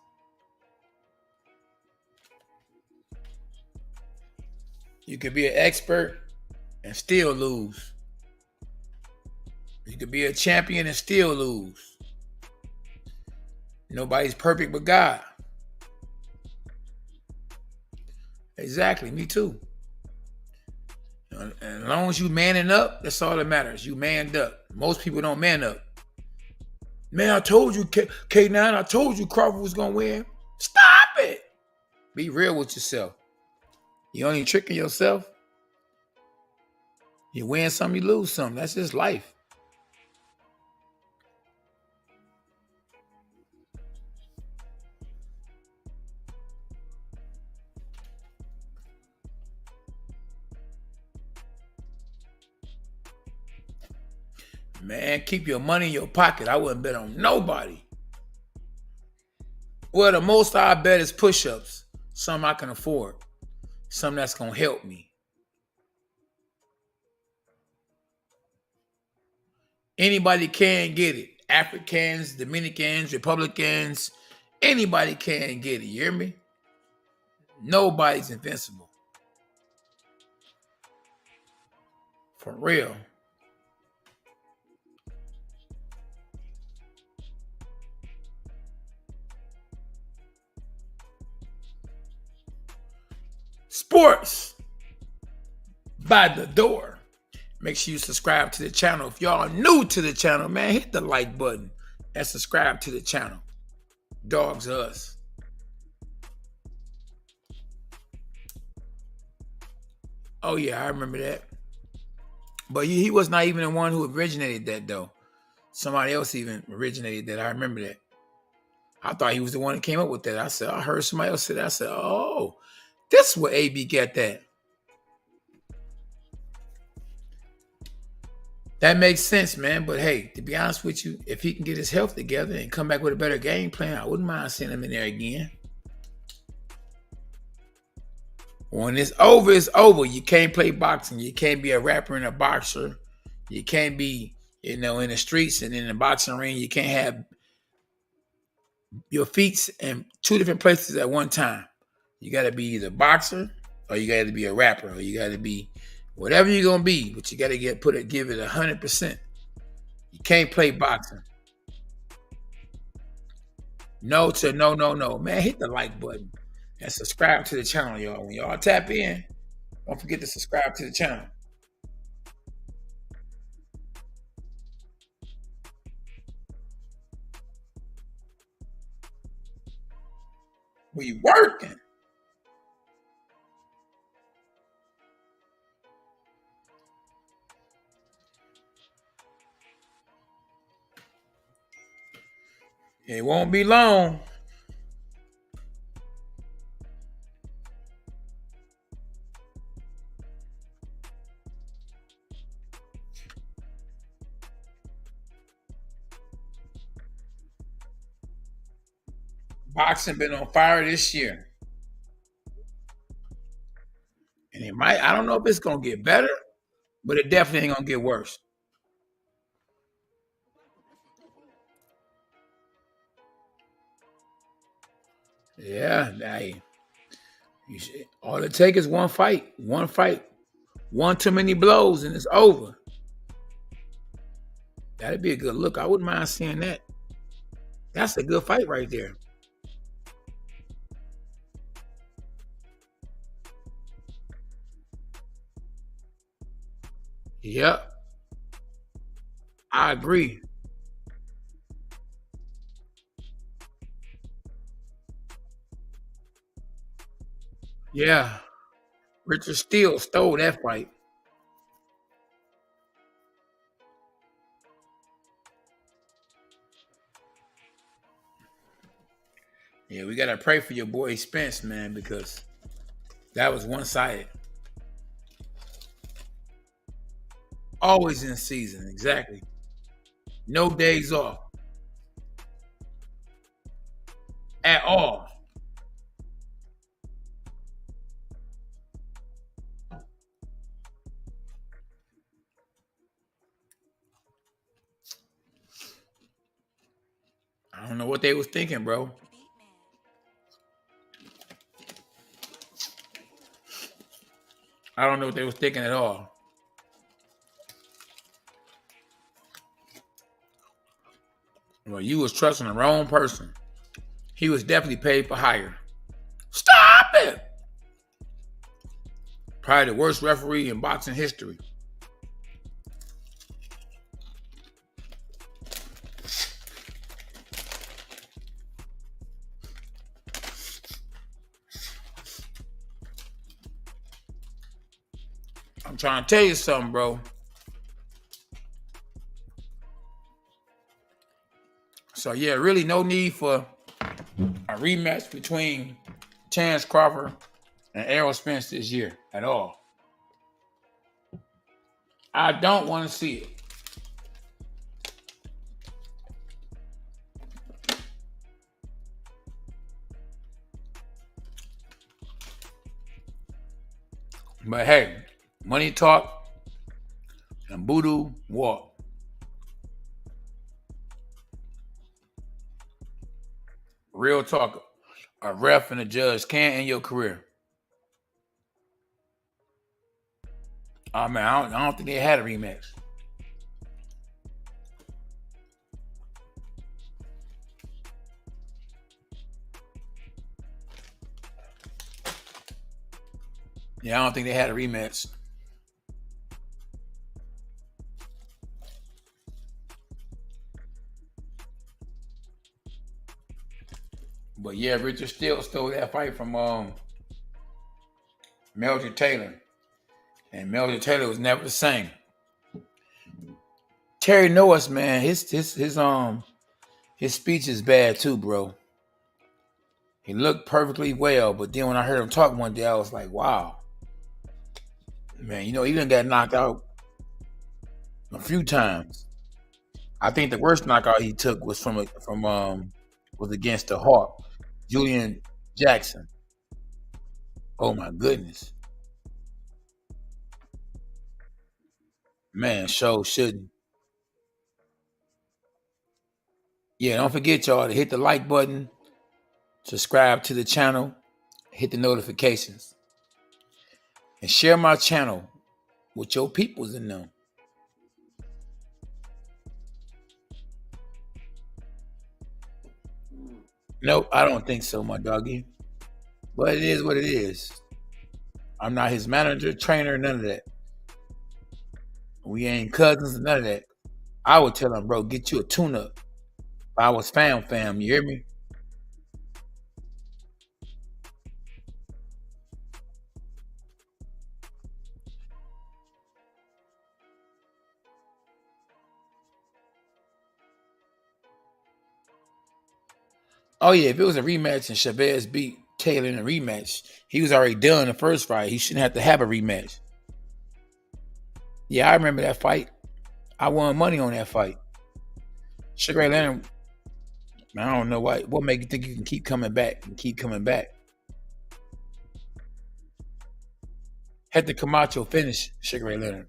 You could be an expert and still lose. You could be a champion and still lose. Nobody's perfect but God. Exactly, me too. And as long as you manning up, that's all that matters. You manned up. Most people don't man up. Man, I told you, K9, I told you Crawford was going to win. Stop it. Be real with yourself. You only tricking yourself. You win some, you lose some. That's just life. Man, keep your money in your pocket. I wouldn't bet on nobody. Well, the most I bet is push-ups. Some I can afford. Some that's going to help me. Anybody can get it. Africans, Dominicans, Republicans, anybody can get it. You hear me? Nobody's invincible. For real. Sports by the door. Make sure you subscribe to the channel. If y'all are new to the channel, man, hit the like button and subscribe to the channel. Dogs are us. Oh, yeah, I remember that. But he was not even the one who originated that, though. Somebody else even originated that. I remember that. I thought he was the one that came up with that. I heard somebody else say that. I said, oh, this is where AB got that. That makes sense, man. But hey, to be honest with you, if he can get his health together and come back with a better game plan, I wouldn't mind seeing him in there again. When it's over, it's over. You can't play boxing. You can't be a rapper and a boxer. You can't be, in the streets and in the boxing ring. You can't have your feet in two different places at one time. You got to be either a boxer or you got to be a rapper or you got to be whatever you're going to be, but you got to give it 100%. You can't play boxing. No to no. Man, hit the like button and subscribe to the channel, y'all. When y'all tap in, don't forget to subscribe to the channel. We working. It won't be long. Boxing been on fire this year. And it might, I don't know if it's going to get better, but it definitely ain't going to get worse. Yeah, all it takes is one fight. One too many blows, and it's over. That'd be a good look. I wouldn't mind seeing that. That's a good fight right there. Yep. I agree. Yeah. Richard Steele stole that fight. Yeah, we gotta pray for your boy Spence, man, because that was one-sided. Always in season, exactly. No days off at all. I don't know what they was thinking, bro. I don't know what they was thinking at all. Well, you was trusting the wrong person. He was definitely paid for hire. Stop it! Probably the worst referee in boxing history. I'm trying to tell you something, bro. So yeah, really no need for a rematch between Terence Crawford and Errol Spence this year at all. I don't want to see it. But hey, money talk and voodoo walk. Real talk. A ref and a judge can end your career. Oh man, I don't think they had a rematch. Yeah, I don't think they had a rematch. But yeah, Richard Steele stole that fight from Melvin Taylor. And Melvin Taylor was never the same. Terry Norris, man, his speech is bad too, bro. He looked perfectly well, but then when I heard him talk one day, I was like, wow. Man, he done got knocked out a few times. I think the worst knockout he took was was against the Hawk, Julian Jackson. Oh my goodness. Man, show shouldn't. Yeah, don't forget y'all to hit the like button, subscribe to the channel, hit the notifications, and share my channel with your peoples in them. Nope, I don't think so, my doggy. But it is what it is. I'm not his manager, trainer, none of that. We ain't cousins, none of that. I would tell him, bro, get you a tune-up. If I was fam, you hear me? Oh yeah, if it was a rematch and Chavez beat Taylor in a rematch, he was already done the first fight. He shouldn't have to have a rematch. Yeah, I remember that fight. I won money on that fight. Sugar Ray Leonard, man, I don't know what make you think you can keep coming back and keep coming back. Hector Camacho finished Sugar Ray Leonard.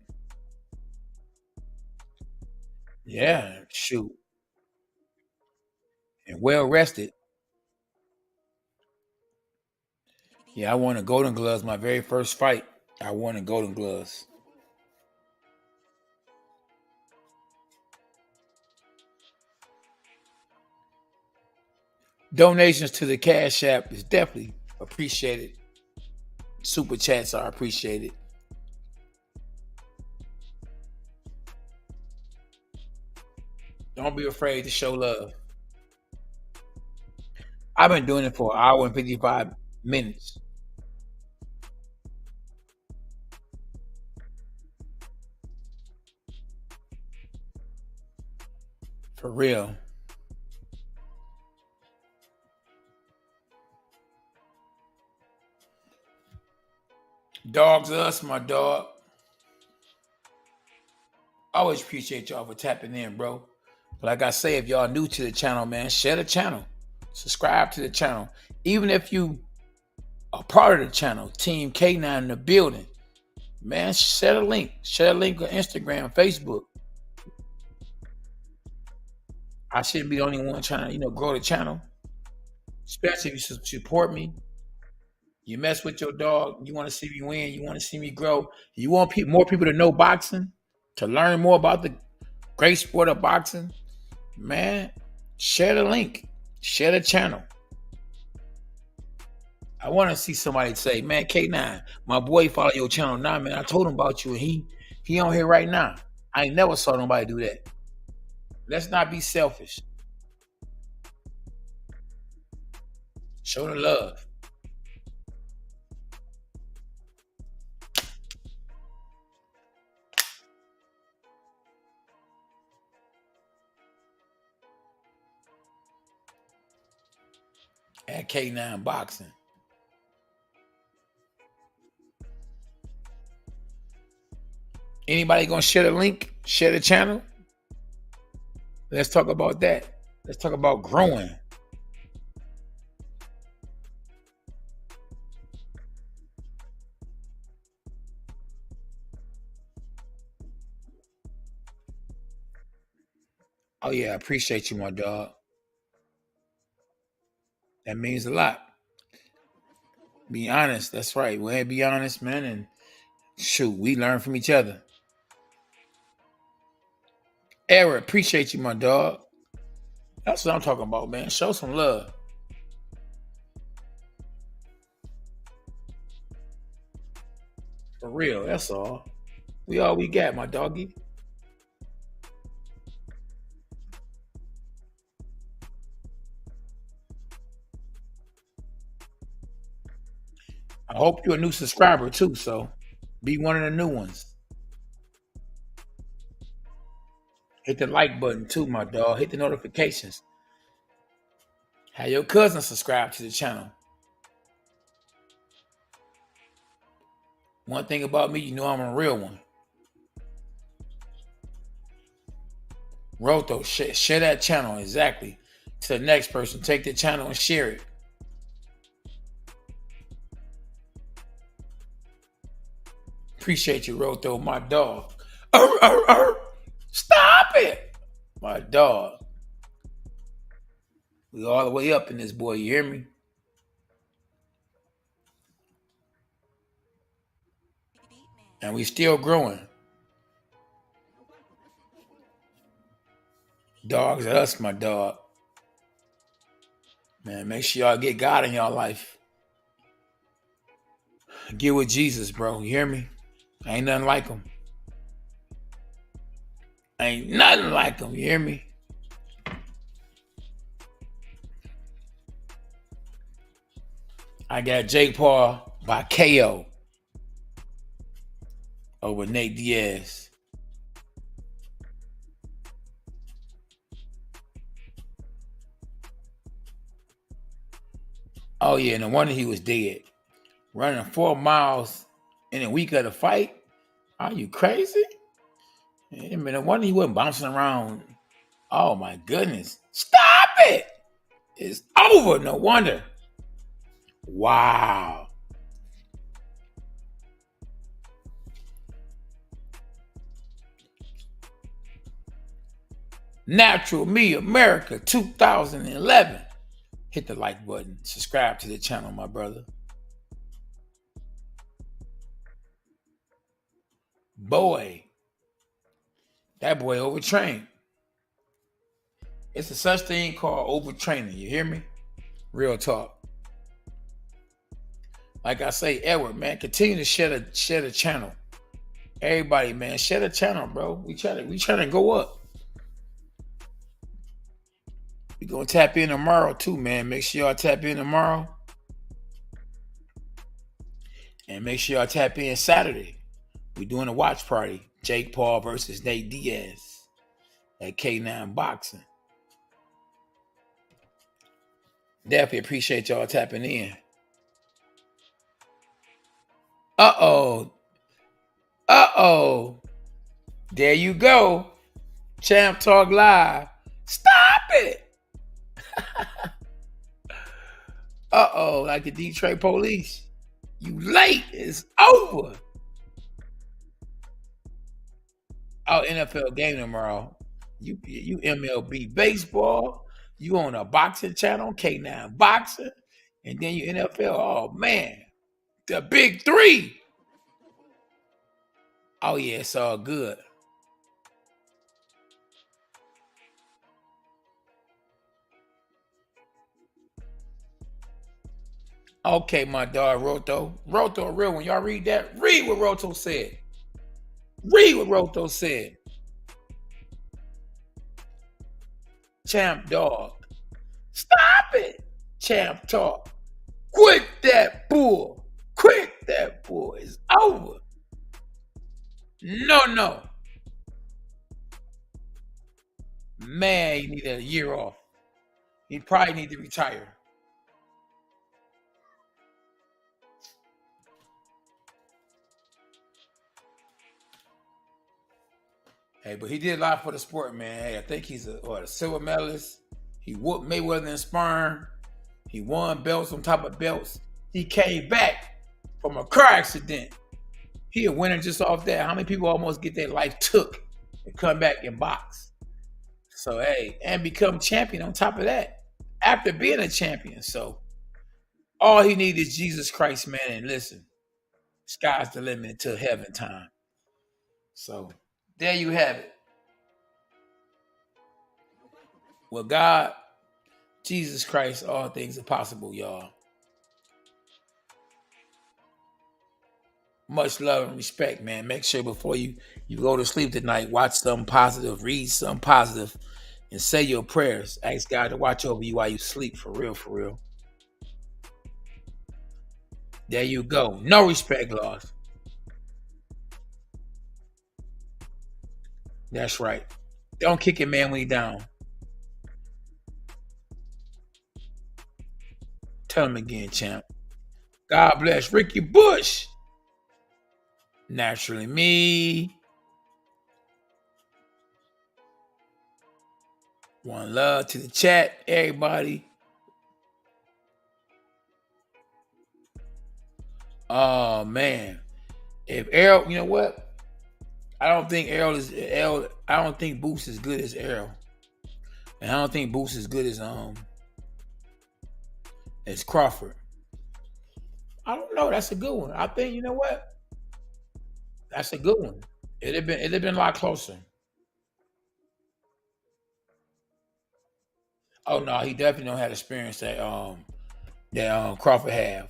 Yeah, shoot. And well rested. Yeah, I won a Golden Gloves my very first fight. I won a Golden Gloves. Donations to the Cash App is definitely appreciated. Super chats are appreciated. Don't be afraid to show love. I've been doing it for an hour and 55 minutes. For real. Dog's us, my dog. Always appreciate y'all for tapping in, bro. But like I say, if y'all new to the channel, man, share the channel. Subscribe to the channel. Even if you are part of the channel, Team K9 in the building, man, share the link. Share the link on Instagram, Facebook. I shouldn't be the only one trying to, grow the channel. Especially if you support me. You mess with your dog. You want to see me win. You want to see me grow. You want more people to know boxing, to learn more about the great sport of boxing. Man, share the link. Share the channel. I want to see somebody say, man, K9, my boy follow your channel now, man. I told him about you, and he on here right now. I ain't never saw nobody do that. Let's not be selfish. Show the love. At K9 Boxing. Anybody gonna share the link? Share the channel? Let's talk about that. Let's talk about growing. Oh yeah, I appreciate you, my dog. That means a lot. Be honest. That's right. We ain't be honest, man. And shoot, we learn from each other. Errol, appreciate you, my dog. That's what I'm talking about, man. Show some love. For real, that's all. We all we got, my doggy. I hope you're a new subscriber too, so be one of the new ones. Hit the like button too, my dog. Hit the notifications. Have your cousin subscribe to the channel. One thing about me, you know I'm a real one. Roto, share that channel exactly to the next person. Take the channel and share it. Appreciate you, Roto, my dog. Stop it, my dog. We all the way up in this boy, you hear me? And we still growing. Dogs are us, my dog. Man, make sure y'all get God in y'all life. Get with Jesus, bro. You hear me? Ain't nothing like him. Ain't nothing like him. You hear me? I got Jake Paul by KO over Nate Diaz. Oh yeah, no wonder he was dead. Running 4 miles in a week of the fight? Are you crazy? I mean, no wonder he wasn't bouncing around. Oh my goodness. Stop it! It's over, no wonder. Wow. Natural Me America 2011. Hit the like button. Subscribe to the channel, my brother. Boy. That boy overtrained. It's a such thing called overtraining. You hear me? Real talk. Like I say, Edward, man, continue to share the channel. Everybody, man, share the channel, bro. We trying to go up. We gonna tap in tomorrow too, man. Make sure y'all tap in tomorrow. And make sure y'all tap in Saturday. We doing a watch party. Jake Paul versus Nate Diaz at K9 Boxing. Definitely appreciate y'all tapping in. Uh-oh. There you go. Champ Talk Live. Stop it. Uh-oh, like the Detroit police. You late. It's over. Oh, NFL game tomorrow. You MLB baseball. You on a boxing channel, K9 boxing. And then you NFL. Oh, man. The big three. Oh, yeah, it's all good. Okay, my dog, Roto. Roto, a real one. Y'all read that? Read what Roto said. Read what Roto said. Champ dog. Stop it. Champ talk. Quit that bull. Quit that bull. It's over. No. Man, you need a year off. You probably need to retire. Hey, but he did a lot for the sport, man. Hey, I think he's a silver medalist. He whooped Mayweather in sparring. He won belts on top of belts. He came back from a car accident. He a winner just off that. How many people almost get their life took and come back and box? So, hey, and become champion on top of that after being a champion. So, all he needs is Jesus Christ, man. And listen, sky's the limit until heaven time. So, there you have it. Well, God, Jesus Christ, all things are possible, y'all. Much love and respect, man. Make sure before you go to sleep tonight, watch something positive, read something positive, and say your prayers. Ask God to watch over you while you sleep, for real, for real. There you go. No respect lost. That's right. Don't kick a man when he's down. Tell him again, champ. God bless Ricky Bush. Naturally me. One love to the chat, everybody. Oh, man. If Errol, you know what? I don't think Boost is good as Errol. And I don't think Boost is good as Crawford. I don't know. That's a good one. I think, you know what? That's a good one. It'd have been a lot closer. Oh no, he definitely don't have experience that Crawford have.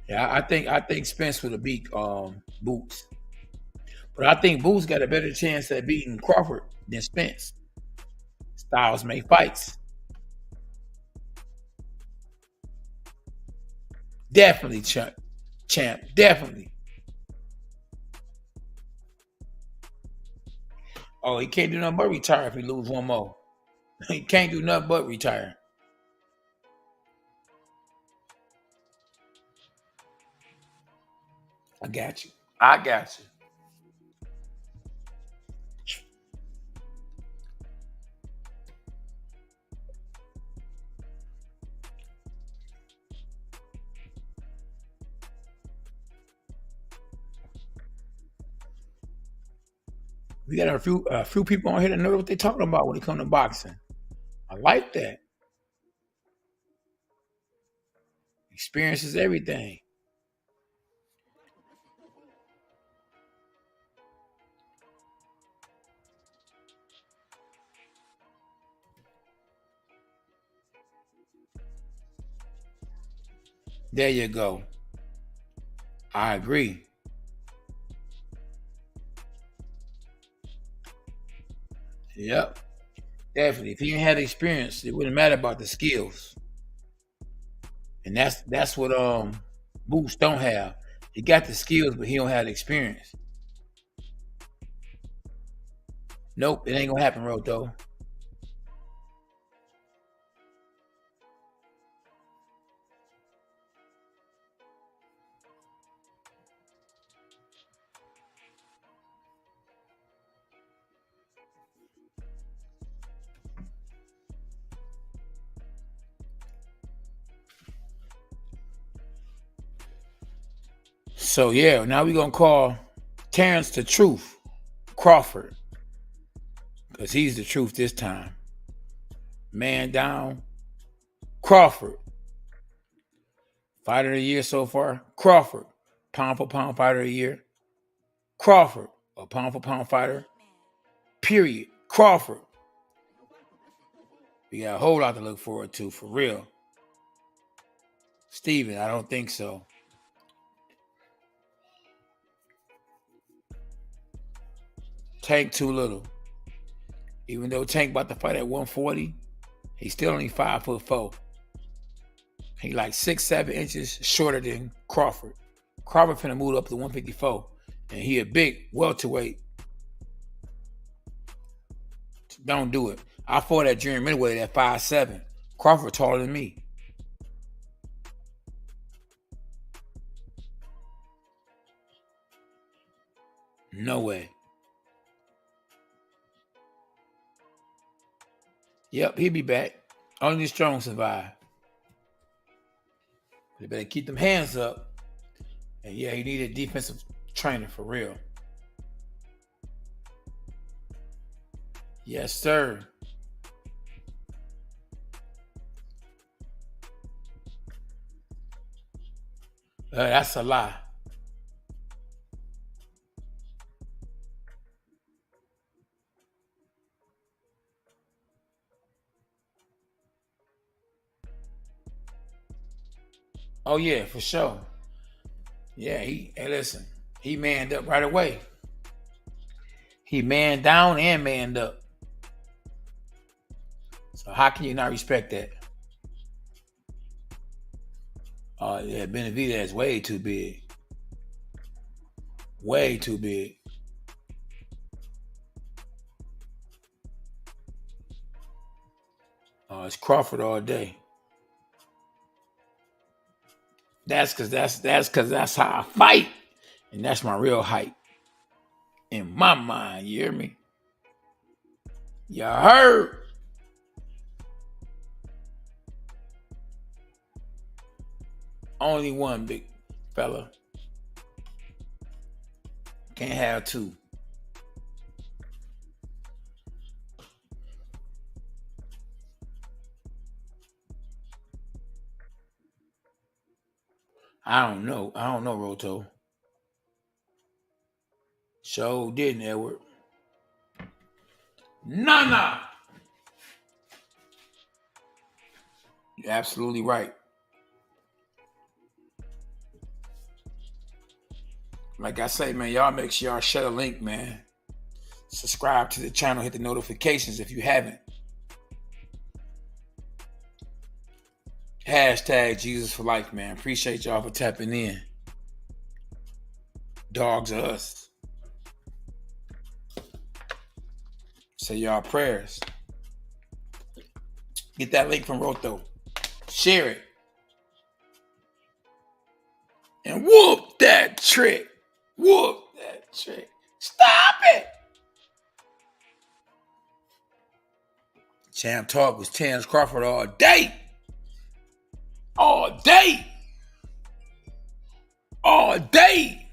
Yeah, I think Spence would have beat Boots. But I think Boots got a better chance at beating Crawford than Spence. Styles make fights. Definitely, champ. Definitely. Oh, he can't do nothing but retire if he lose one more. He can't do nothing but retire. I got you. We got a few people on here that know what they're talking about when it comes to boxing. I like that. Experience is everything. There you go. I agree. Yep. Definitely. If he didn't have the experience, it wouldn't matter about the skills. And that's what Boots don't have. He got the skills, but he don't have the experience. Nope, it ain't gonna happen, Roto. So yeah, now we're gonna call Terence the Truth Crawford, because he's the truth this time. Man down, Crawford. Fighter of the year so far, Crawford. Pound for pound fighter of the year, Crawford. A pound for pound fighter, period. Crawford. We got a whole lot to look forward to, for real. Steven, I don't think so. Tank too little. Even though Tank about to fight at 140, he's still only 5'4". He like 6-7 inches shorter than Crawford. Crawford finna move up to 154, and he a big welterweight. Don't do it. I fought at junior middleweight at 5'7". Crawford taller than me. No way. Yep, he'll be back. Only the strong survive. They better keep them hands up. And yeah, he needed a defensive trainer for real. Yes, sir. That's a lie. Oh yeah, for sure. Yeah, hey, listen, he manned up right away. He manned down and manned up. So how can you not respect that? Oh yeah, Benavidez is way too big. Way too big. It's Crawford all day. That's cause that's how I fight. And that's my real height. In my mind, you hear me? You heard? Only one, big fella. Can't have two. I don't know, Roto. So didn't, Edward. Nah. You're absolutely right. Like I say, man, y'all make sure y'all share the link, man. Subscribe to the channel, hit the notifications if you haven't. Hashtag Jesus for life, man. Appreciate y'all for tapping in. Dogs are us. Say y'all prayers. Get that link from Roto. Share it. And whoop that trick. Whoop that trick. Stop it. Champ Talk was Terence Crawford all day. All day. All day.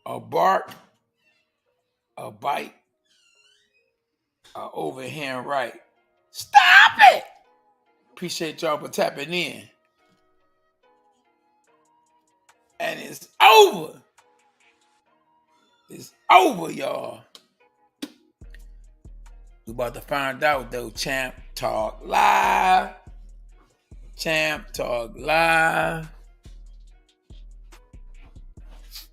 A bark, a bite, a overhand right. Stop it! Appreciate y'all for tapping in. And it's over. It's over, y'all. We about to find out, though. Champ Talk Live. Champ Talk Live. It's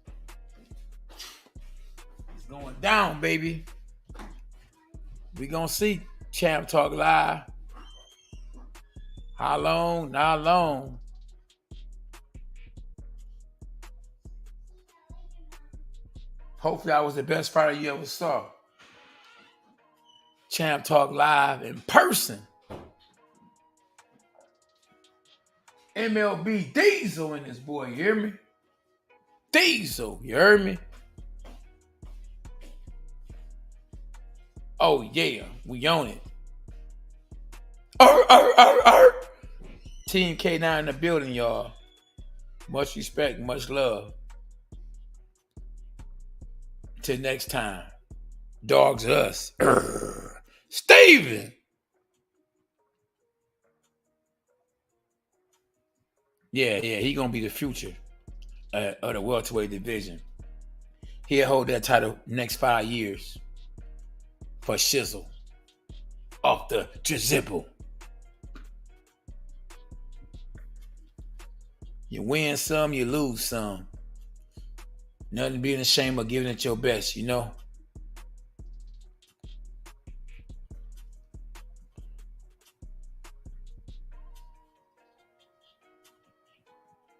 going down, baby. We gonna see Champ Talk Live. How long? Not long. Hopefully I was the best fighter you ever saw. Champ Talk Live in person. MLB Diesel in this boy, you hear me? Diesel. You heard me? Oh, yeah. We on it. Team K9 in the building, y'all. Much respect, much love. Till next time. Dogs us. Steven. Yeah, he gonna be the future of the welterweight division. He'll hold that title next 5 years for shizzle off the Jizibble. You win some, you lose some. Nothing being ashamed of giving it your best, you know.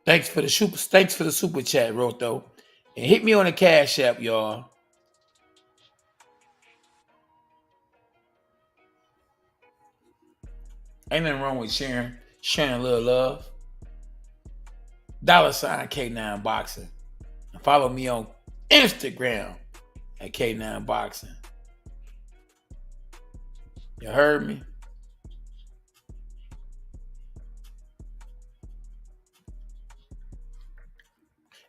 Thanks for the super chat, Roto. And hit me on the Cash App, y'all. Ain't nothing wrong with sharing a little love. $ K9 Boxing. And follow me on Instagram at K9 Boxing. You heard me?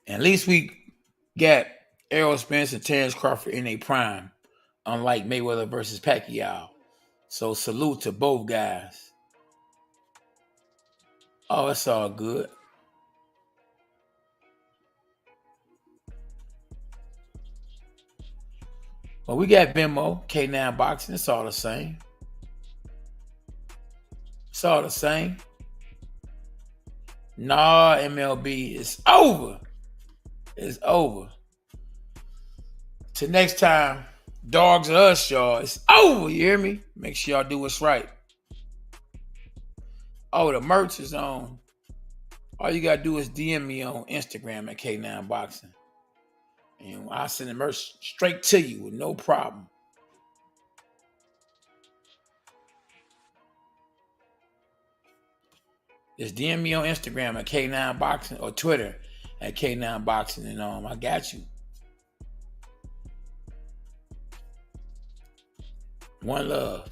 And at least we got Errol Spence and Terence Crawford in a prime, unlike Mayweather versus Pacquiao. So salute to both guys. Oh, it's all good. Well, we got Venmo, K9 Boxing. It's all the same. It's all the same. Nah, MLB is over. It's over. Till next time, dogs are us, y'all. It's over, you hear me? Make sure y'all do what's right. Oh, the merch is on. All you gotta do is DM me on Instagram at K9 Boxing. And I'll send the merch straight to you with no problem. Just DM me on Instagram at K9 Boxing or Twitter at K9 Boxing, and I got you. One love.